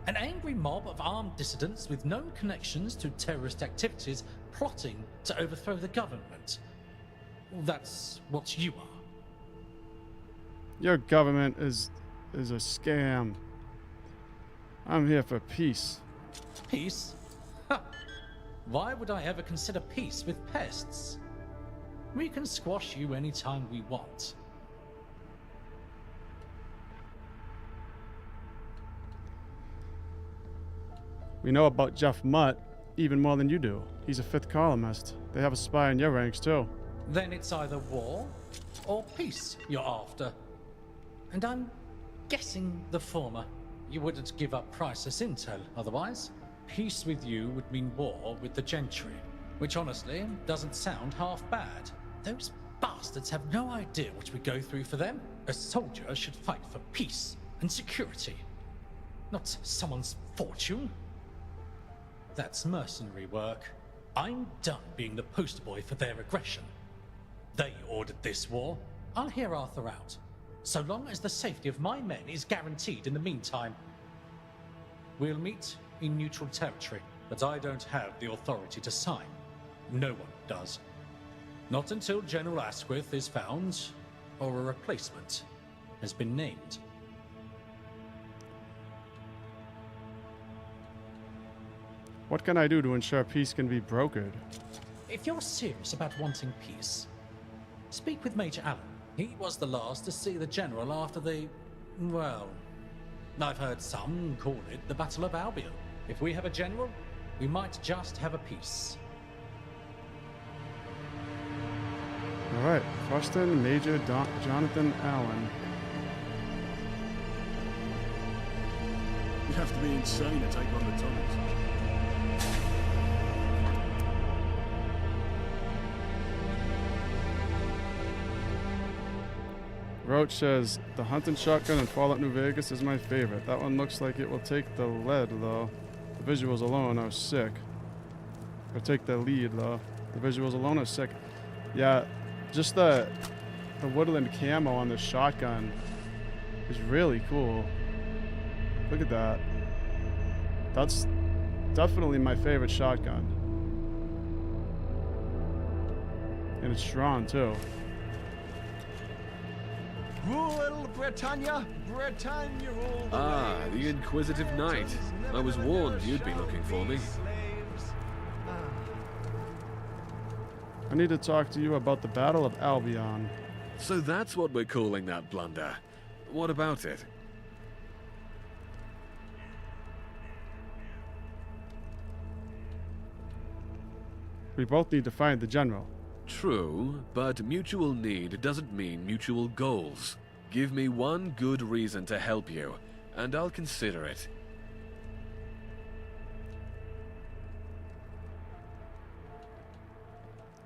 An angry mob of armed dissidents with known connections to terrorist activities plotting to overthrow the government. That's what you are. Your government is a scam. I'm here for peace. Peace? Ha! Why would I ever consider peace with pests? We can squash you anytime we want. We know about Jeff Mutt even more than you do. He's a 5th columnist. They have a spy in your ranks, too. Then it's either war or peace you're after. And I'm guessing the former. You wouldn't give up priceless intel otherwise. Peace with you would mean war with the gentry, which honestly doesn't sound half bad. Those bastards have no idea what we go through for them. A soldier should fight for peace and security, not someone's fortune. That's mercenary work. I'm done being the poster boy for their aggression. They ordered this war. I'll hear Arthur out. So long as the safety of my men is guaranteed in the meantime. We'll meet in neutral territory, but I don't have the authority to sign. No one does. Not until General Asquith is found, or a replacement has been named. What can I do to ensure peace can be brokered? If you're serious about wanting peace, speak with Major Allen. He was the last to see the General after the... well... I've heard some call it the Battle of Albion. If we have a General, we might just have a peace. Alright, Preston Major Jonathan Allen. You'd have to be insane to take on the Tommies. Roach says, the hunting shotgun in Fallout New Vegas is my favorite. That one looks like it will take the lead, though. The visuals alone are sick. Or take the lead, though. The visuals alone are sick. Yeah, just the woodland camo on the shotgun is really cool. Look at that. That's definitely my favorite shotgun. And it's strong, too. Rule Britannia, Britannia rule the waves. The Inquisitive Knight. I was warned you'd be looking for me. I need to talk to you about the Battle of Albion. So that's what we're calling that blunder. What about it? We both need to find the General. True, but mutual need doesn't mean mutual goals. Give me one good reason to help you, and I'll consider it.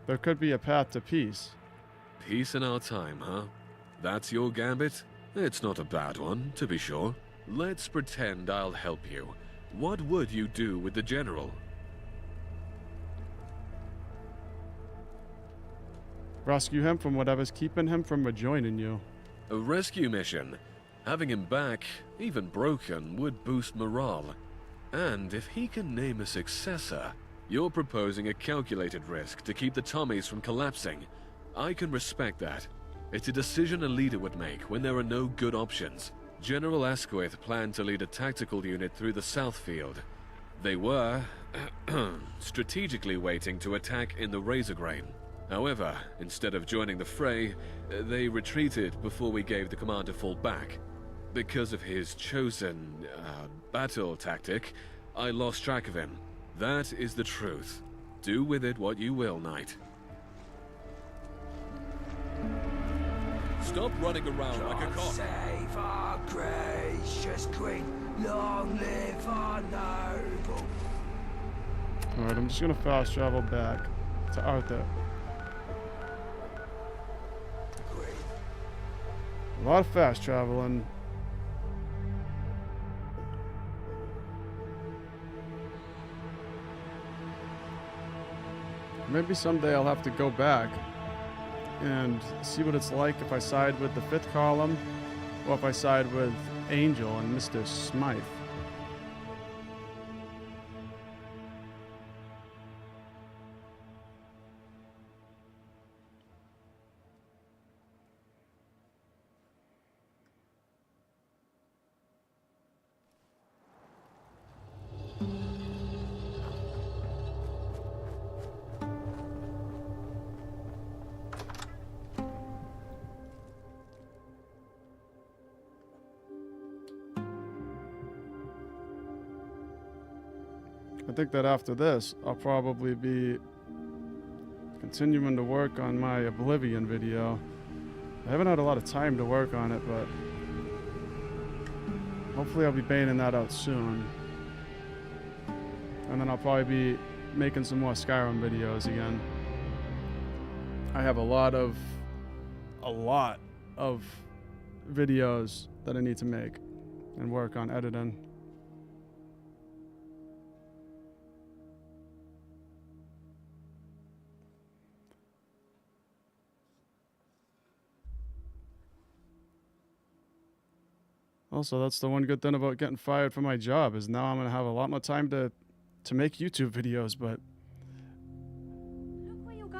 There could be a path to peace. Peace in our time, huh? That's your gambit? It's not a bad one, to be sure. Let's pretend I'll help you. What would you do with the General? Rescue him from whatever's keeping him from rejoining you. A rescue mission. Having him back, even broken, would boost morale. And if he can name a successor, you're proposing a calculated risk to keep the Tommies from collapsing. I can respect that. It's a decision a leader would make when there are no good options. General Asquith planned to lead a tactical unit through the South Field. They were strategically waiting to attack in the Razor Grain. However, instead of joining the fray, they retreated before we gave the command to fall back. Because of his chosen battle tactic, I lost track of him. That is the truth. Do with it what you will, Knight. Stop running around like a cop. Save our gracious queen. Long live our noble. Alright, I'm just gonna fast travel back to Arthur. A lot of fast traveling. Maybe someday I'll have to go back and see what it's like if I side with the 5th column or if I side with Angel and Mr. Smythe. I think that after this, I'll probably be continuing to work on my Oblivion video. I haven't had a lot of time to work on it, but hopefully I'll be banging that out soon. And then I'll probably be making some more Skyrim videos again. I have a lot of videos that I need to make and work on editing. Also, that's the one good thing about getting fired from my job is now I'm going to have a lot more time to make YouTube videos, but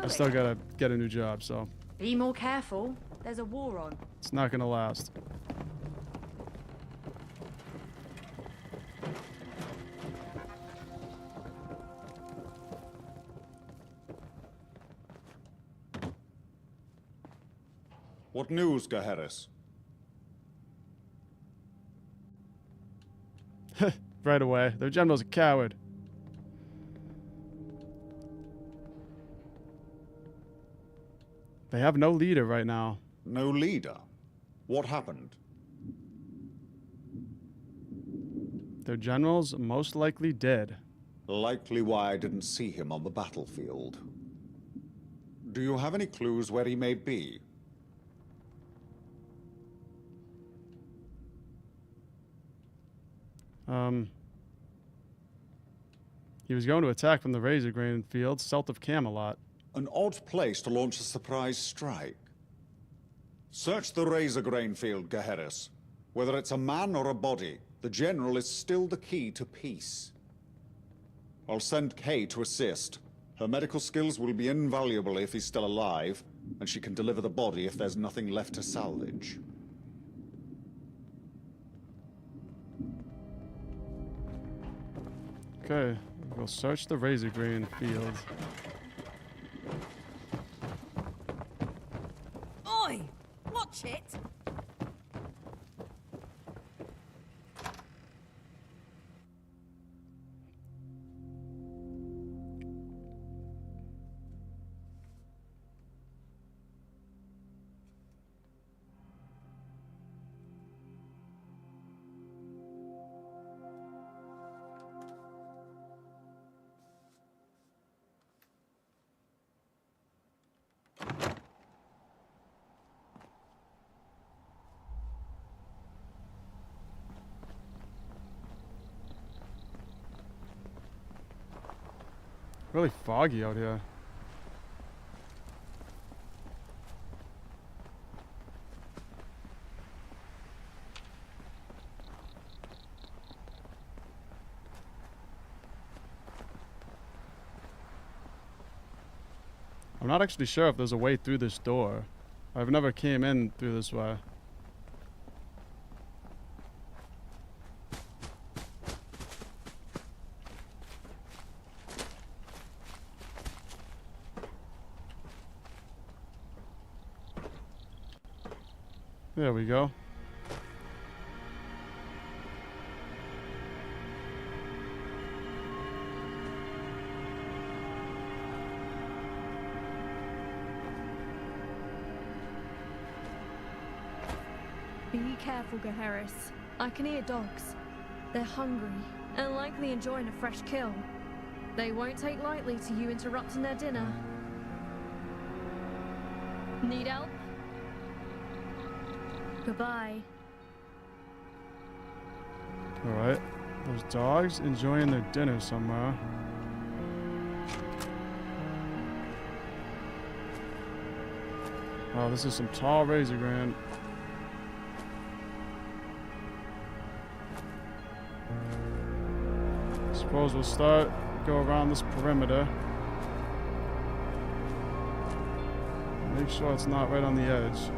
I still gotta get a new job, so Be more careful. There's a war on. it's not gonna last. What news, Gaheris? Right away. Their general's a coward. They have no leader right now. No leader? What happened? Their general's most likely dead. Likely why I didn't see him on the battlefield. Do you have any clues where he may be? He was going to attack from the razor grain fields south of Camelot. An odd place to launch a surprise strike. Search the razor grain field, Gaheris. Whether it's a man or a body, the general is still the key to peace. I'll send Kay to assist. Her medical skills will be invaluable if he's still alive, and she can deliver the body if there's nothing left to salvage. Okay, we'll search the razor grain field. Oi! Watch it! Really foggy out here. I'm not actually sure if there's a way through this door. I've never came in through this way. There we go. Be careful, Gaheris. I can hear dogs. They're hungry and likely enjoying a fresh kill. They won't take lightly to you interrupting their dinner. Need help? Goodbye. Alright. Those dogs enjoying their dinner somewhere. Oh, this is some tall razor grain. Suppose we'll go around this perimeter. Make sure it's not right on the edge.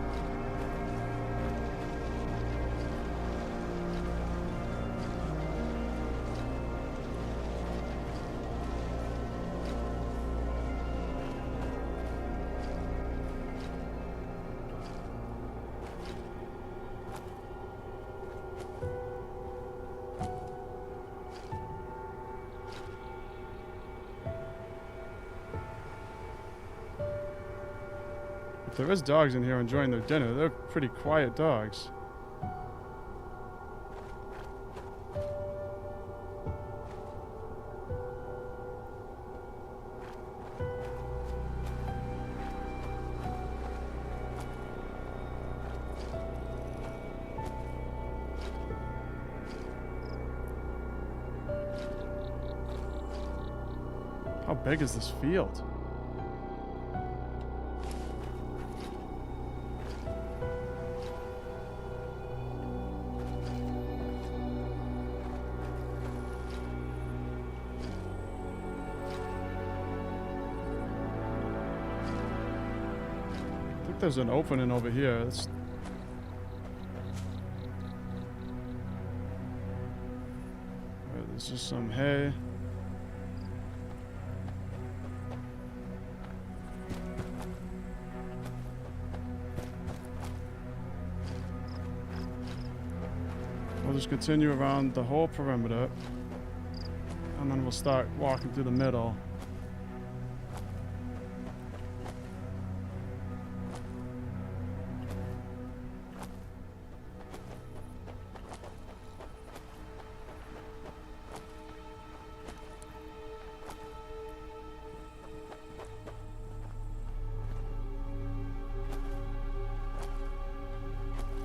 If there is dogs in here enjoying their dinner, they're pretty quiet dogs. How big is this field? think there's an opening over here. There's just some hay. We'll just continue around the whole perimeter, and then we'll start walking through the middle.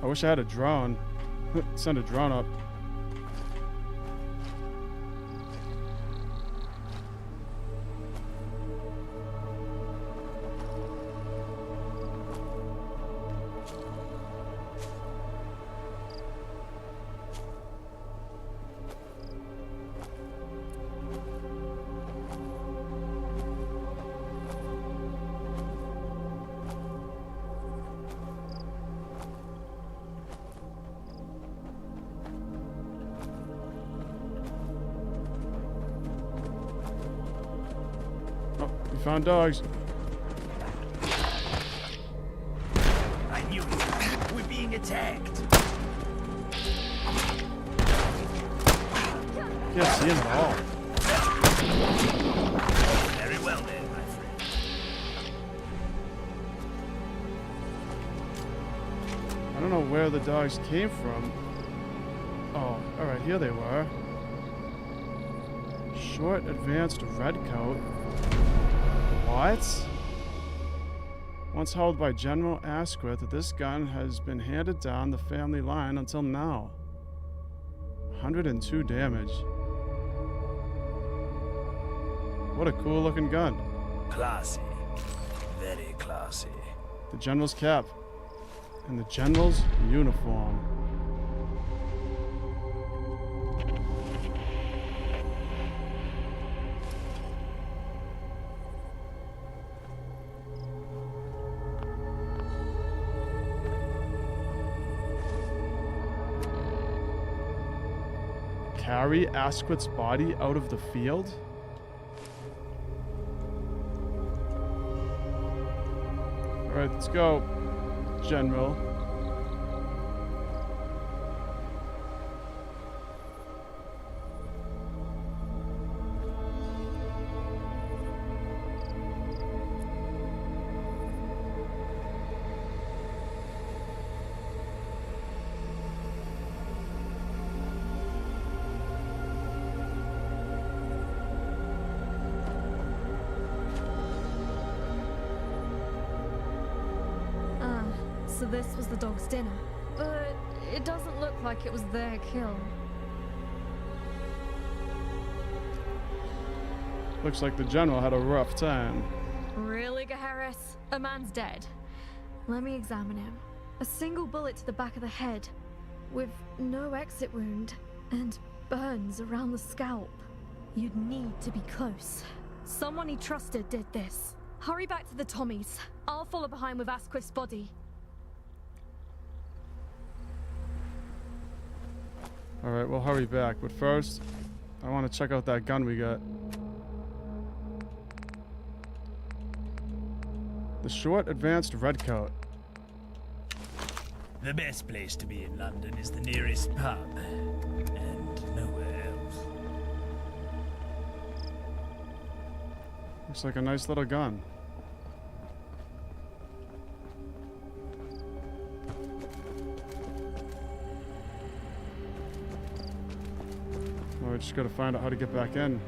I wish I had a drone. Send a drone up. Found dogs. I knew it. We're being attacked. Can't see him at all. Very well then, my friend. I don't know where the dogs came from. Oh, alright, here they were. Short, advanced redcoat. What? Once held by General Asquith, this gun has been handed down the family line until now. 102 damage. What a cool looking gun. Classy. Very classy. The General's cap. And the General's uniform. Carry Asquith's body out of the field? Alright, let's go, General. So this was the dog's dinner. But it doesn't look like it was their kill. Looks like the General had a rough time. Really, Gaharis? A man's dead. Let me examine him. A single bullet to the back of the head, with no exit wound, and burns around the scalp. You'd need to be close. Someone he trusted did this. Hurry back to the Tommies. I'll follow behind with Asquith's body. Alright, we'll hurry back, but first, I want to check out that gun we got. The short, advanced redcoat. The best place to be in London is the nearest pub, and nowhere else. Looks like a nice little gun. Well, we just gotta find out how to get back in.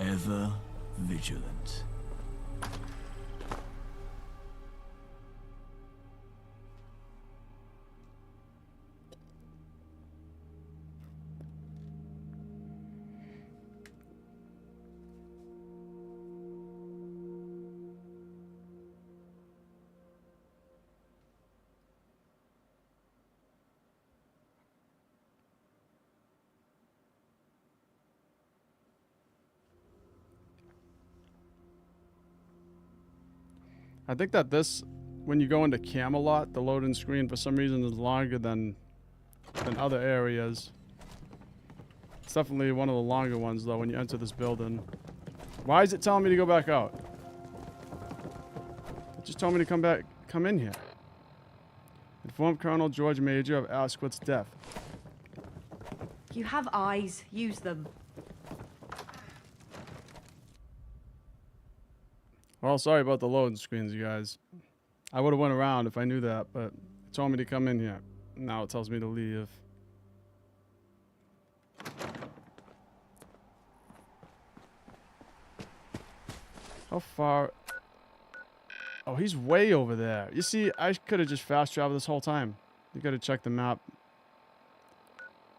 Ever vigilant. I think that this, when you go into Camelot, the loading screen for some reason is longer than other areas. It's definitely one of the longer ones though when you enter this building. Why is it telling me to go back out? It just told me to come in here. Inform Colonel George Major of Asquith's death. You have eyes. Use them. Well, sorry about the loading screens, you guys. I would have went around if I knew that, but it told me to come in here. Now it tells me to leave. How far? Oh, he's way over there. You see, I could have just fast traveled this whole time. You gotta check the map.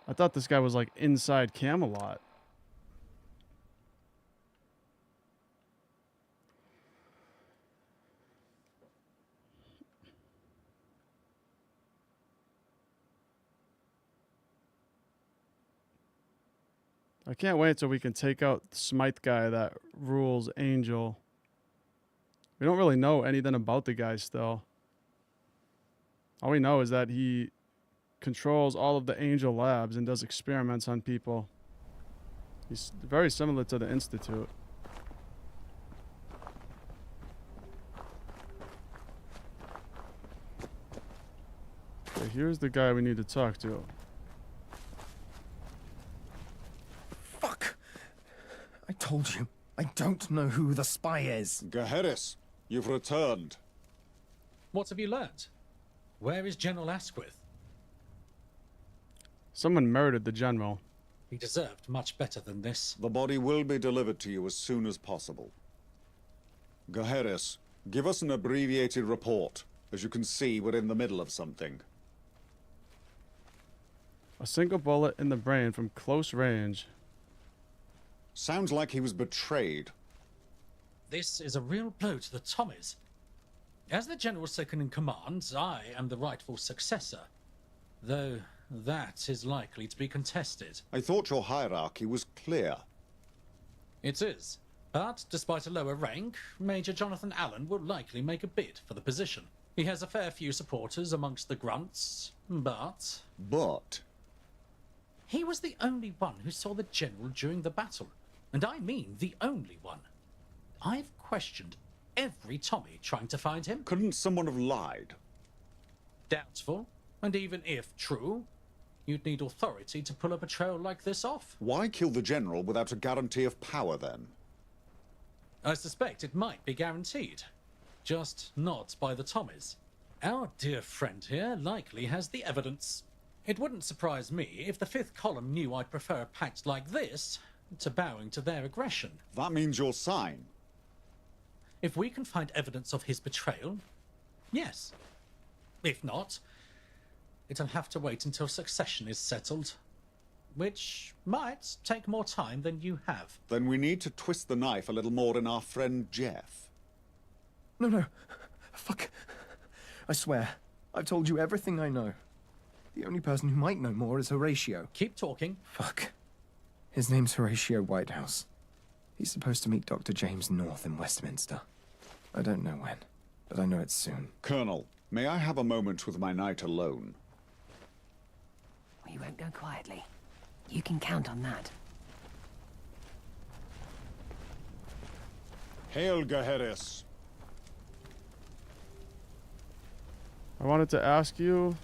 I thought this guy was like inside Camelot. I can't wait till we can take out the Smythe guy that rules Angel. We don't really know anything about the guy still. All we know is that he controls all of the Angel labs and does experiments on people. He's very similar to the Institute. Okay, here's the guy we need to talk to. Fuck! I told you, I don't know who the spy is. Gaheris, you've returned. What have you learnt? Where is General Asquith? Someone murdered the general. He deserved much better than this. The body will be delivered to you as soon as possible. Gaheris, give us an abbreviated report. As you can see, we're in the middle of something. A single bullet in the brain from close range. Sounds like he was betrayed. This is a real blow to the Tommies. As the General second in command, I am the rightful successor. Though that is likely to be contested. I thought your hierarchy was clear. It is. But despite a lower rank, Major Jonathan Allen will likely make a bid for the position. He has a fair few supporters amongst the grunts, but... But? He was the only one who saw the General during the battle. And I mean the only one. I've questioned every Tommy trying to find him. Couldn't someone have lied? Doubtful. And even if true, you'd need authority to pull a patrol like this off. Why kill the General without a guarantee of power, then? I suspect it might be guaranteed. Just not by the Tommies. Our dear friend here likely has the evidence. It wouldn't surprise me if the fifth column knew I'd prefer a pact like this to bowing to their aggression. That means your sign. If we can find evidence of his betrayal, yes. If not, it'll have to wait until succession is settled. Which might take more time than you have. Then we need to twist the knife a little more in our friend Jeff. No. Fuck. I swear, I've told you everything I know. The only person who might know more is Horatio. Keep talking. Fuck. His name's Horatio Whitehouse. He's supposed to meet Dr. James North in Westminster. I don't know when, but I know it's soon. Colonel, may I have a moment with my knight alone? We won't go quietly. You can count on that. Hail, Gaheris. I wanted to ask you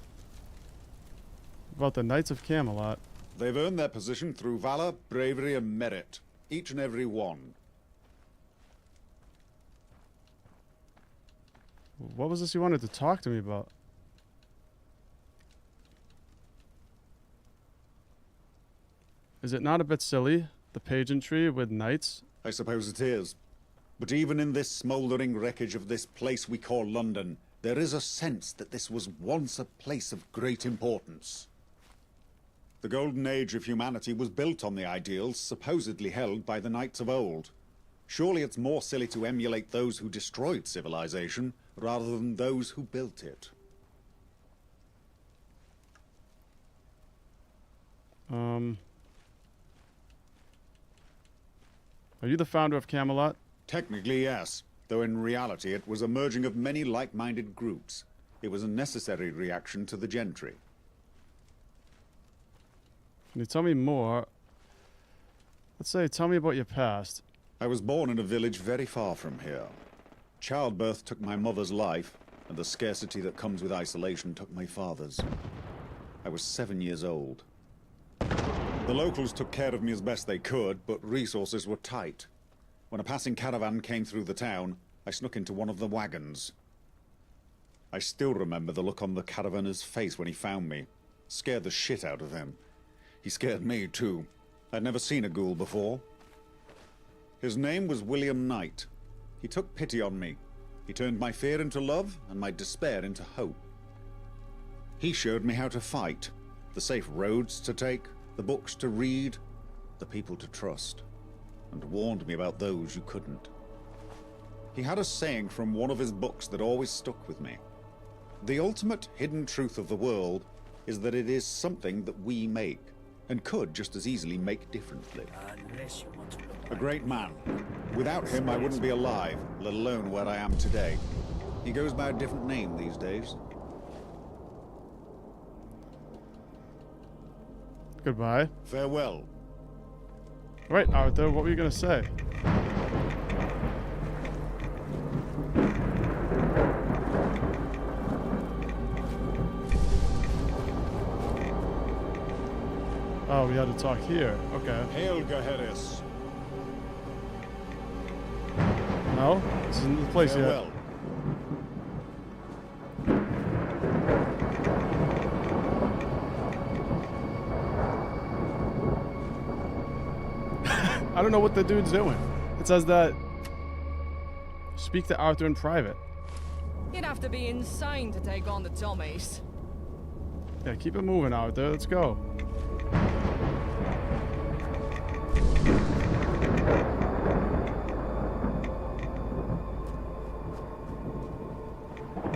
about the Knights of Camelot. They've earned their position through valor, bravery, and merit. Each and every one. What was this you wanted to talk to me about? Is it not a bit silly, the pageantry with knights? I suppose it is. But even in this smouldering wreckage of this place we call London, there is a sense that this was once a place of great importance. The golden age of humanity was built on the ideals supposedly held by the knights of old. Surely it's more silly to emulate those who destroyed civilization rather than those who built it. Are you the founder of Camelot? Technically, yes. though in reality it was a merging of many like-minded groups. It was a necessary reaction to the gentry. Can you tell me more? Let's say, tell me about your past. I was born in a village very far from here. Childbirth took my mother's life, and the scarcity that comes with isolation took my father's. I was 7 years old. The locals took care of me as best they could, but resources were tight. When a passing caravan came through the town, I snuck into one of the wagons. I still remember the look on the caravaner's face when he found me. Scared the shit out of him. He scared me too. I'd never seen a ghoul before. His name was William Knight. He took pity on me. He turned my fear into love and my despair into hope. He showed me how to fight, the safe roads to take, the books to read, the people to trust, and warned me about those you couldn't. He had a saying from one of his books that always stuck with me. The ultimate hidden truth of the world is that it is something that we make, and could just as easily make differently. Unless you want to look A great man. Without him, I wouldn't be alive, let alone where I am today. He goes by a different name these days. Goodbye. Farewell. Right, Arthur, what were you gonna say? Oh, we had to talk here. Okay. Hail, Gaheris. No? This isn't the place Farewell. yet. I don't know what the dude's doing. It says that speak to Arthur in private. You'd have to be insane to take on the Tommies. Yeah, keep it moving, Arthur. Let's go.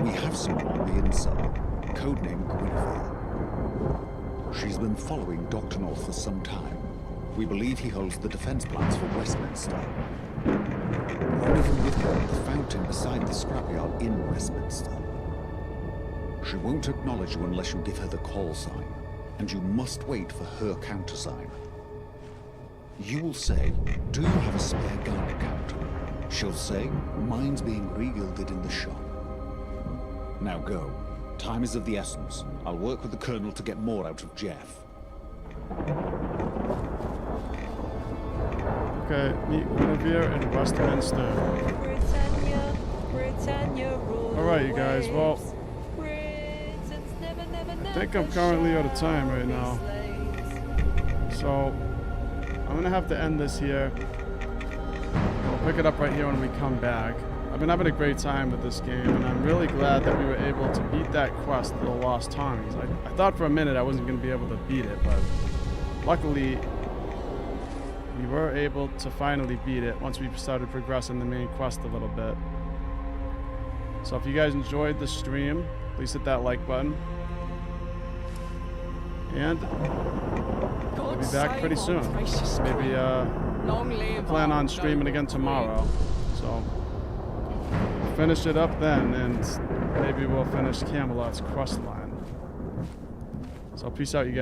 We have someone on the inside, codenamed Guinevere. She's been following Dr. North for some time. We believe he holds the defense plans for Westminster. One of them with her at the fountain beside the scrapyard in Westminster. She won't acknowledge you unless you give her the call sign, and you must wait for her countersign. You will say, "Do you have a spare guard account?" She'll say, "Mine's being regilded in the shop." Now go. Time is of the essence. I'll work with the Colonel to get more out of Jeff. Okay, meet Guinevere in Westminster. Britannia, Britannia rules. Alright, you guys, well, Britons never, never, I think I'm currently out of time right now. So, I'm gonna have to end this here. We'll pick it up right here when we come back. I've been having a great time with this game, and I'm really glad that we were able to beat that quest, the Lost Tommies. I thought for a minute I wasn't going to be able to beat it, but luckily we were able to finally beat it once we started progressing the main quest a little bit. So if you guys enjoyed the stream, please hit that like button. And we'll be back pretty soon. Maybe plan on streaming again tomorrow. So finish it up then, and maybe we'll finish Camelot's quest line. So peace out, you guys.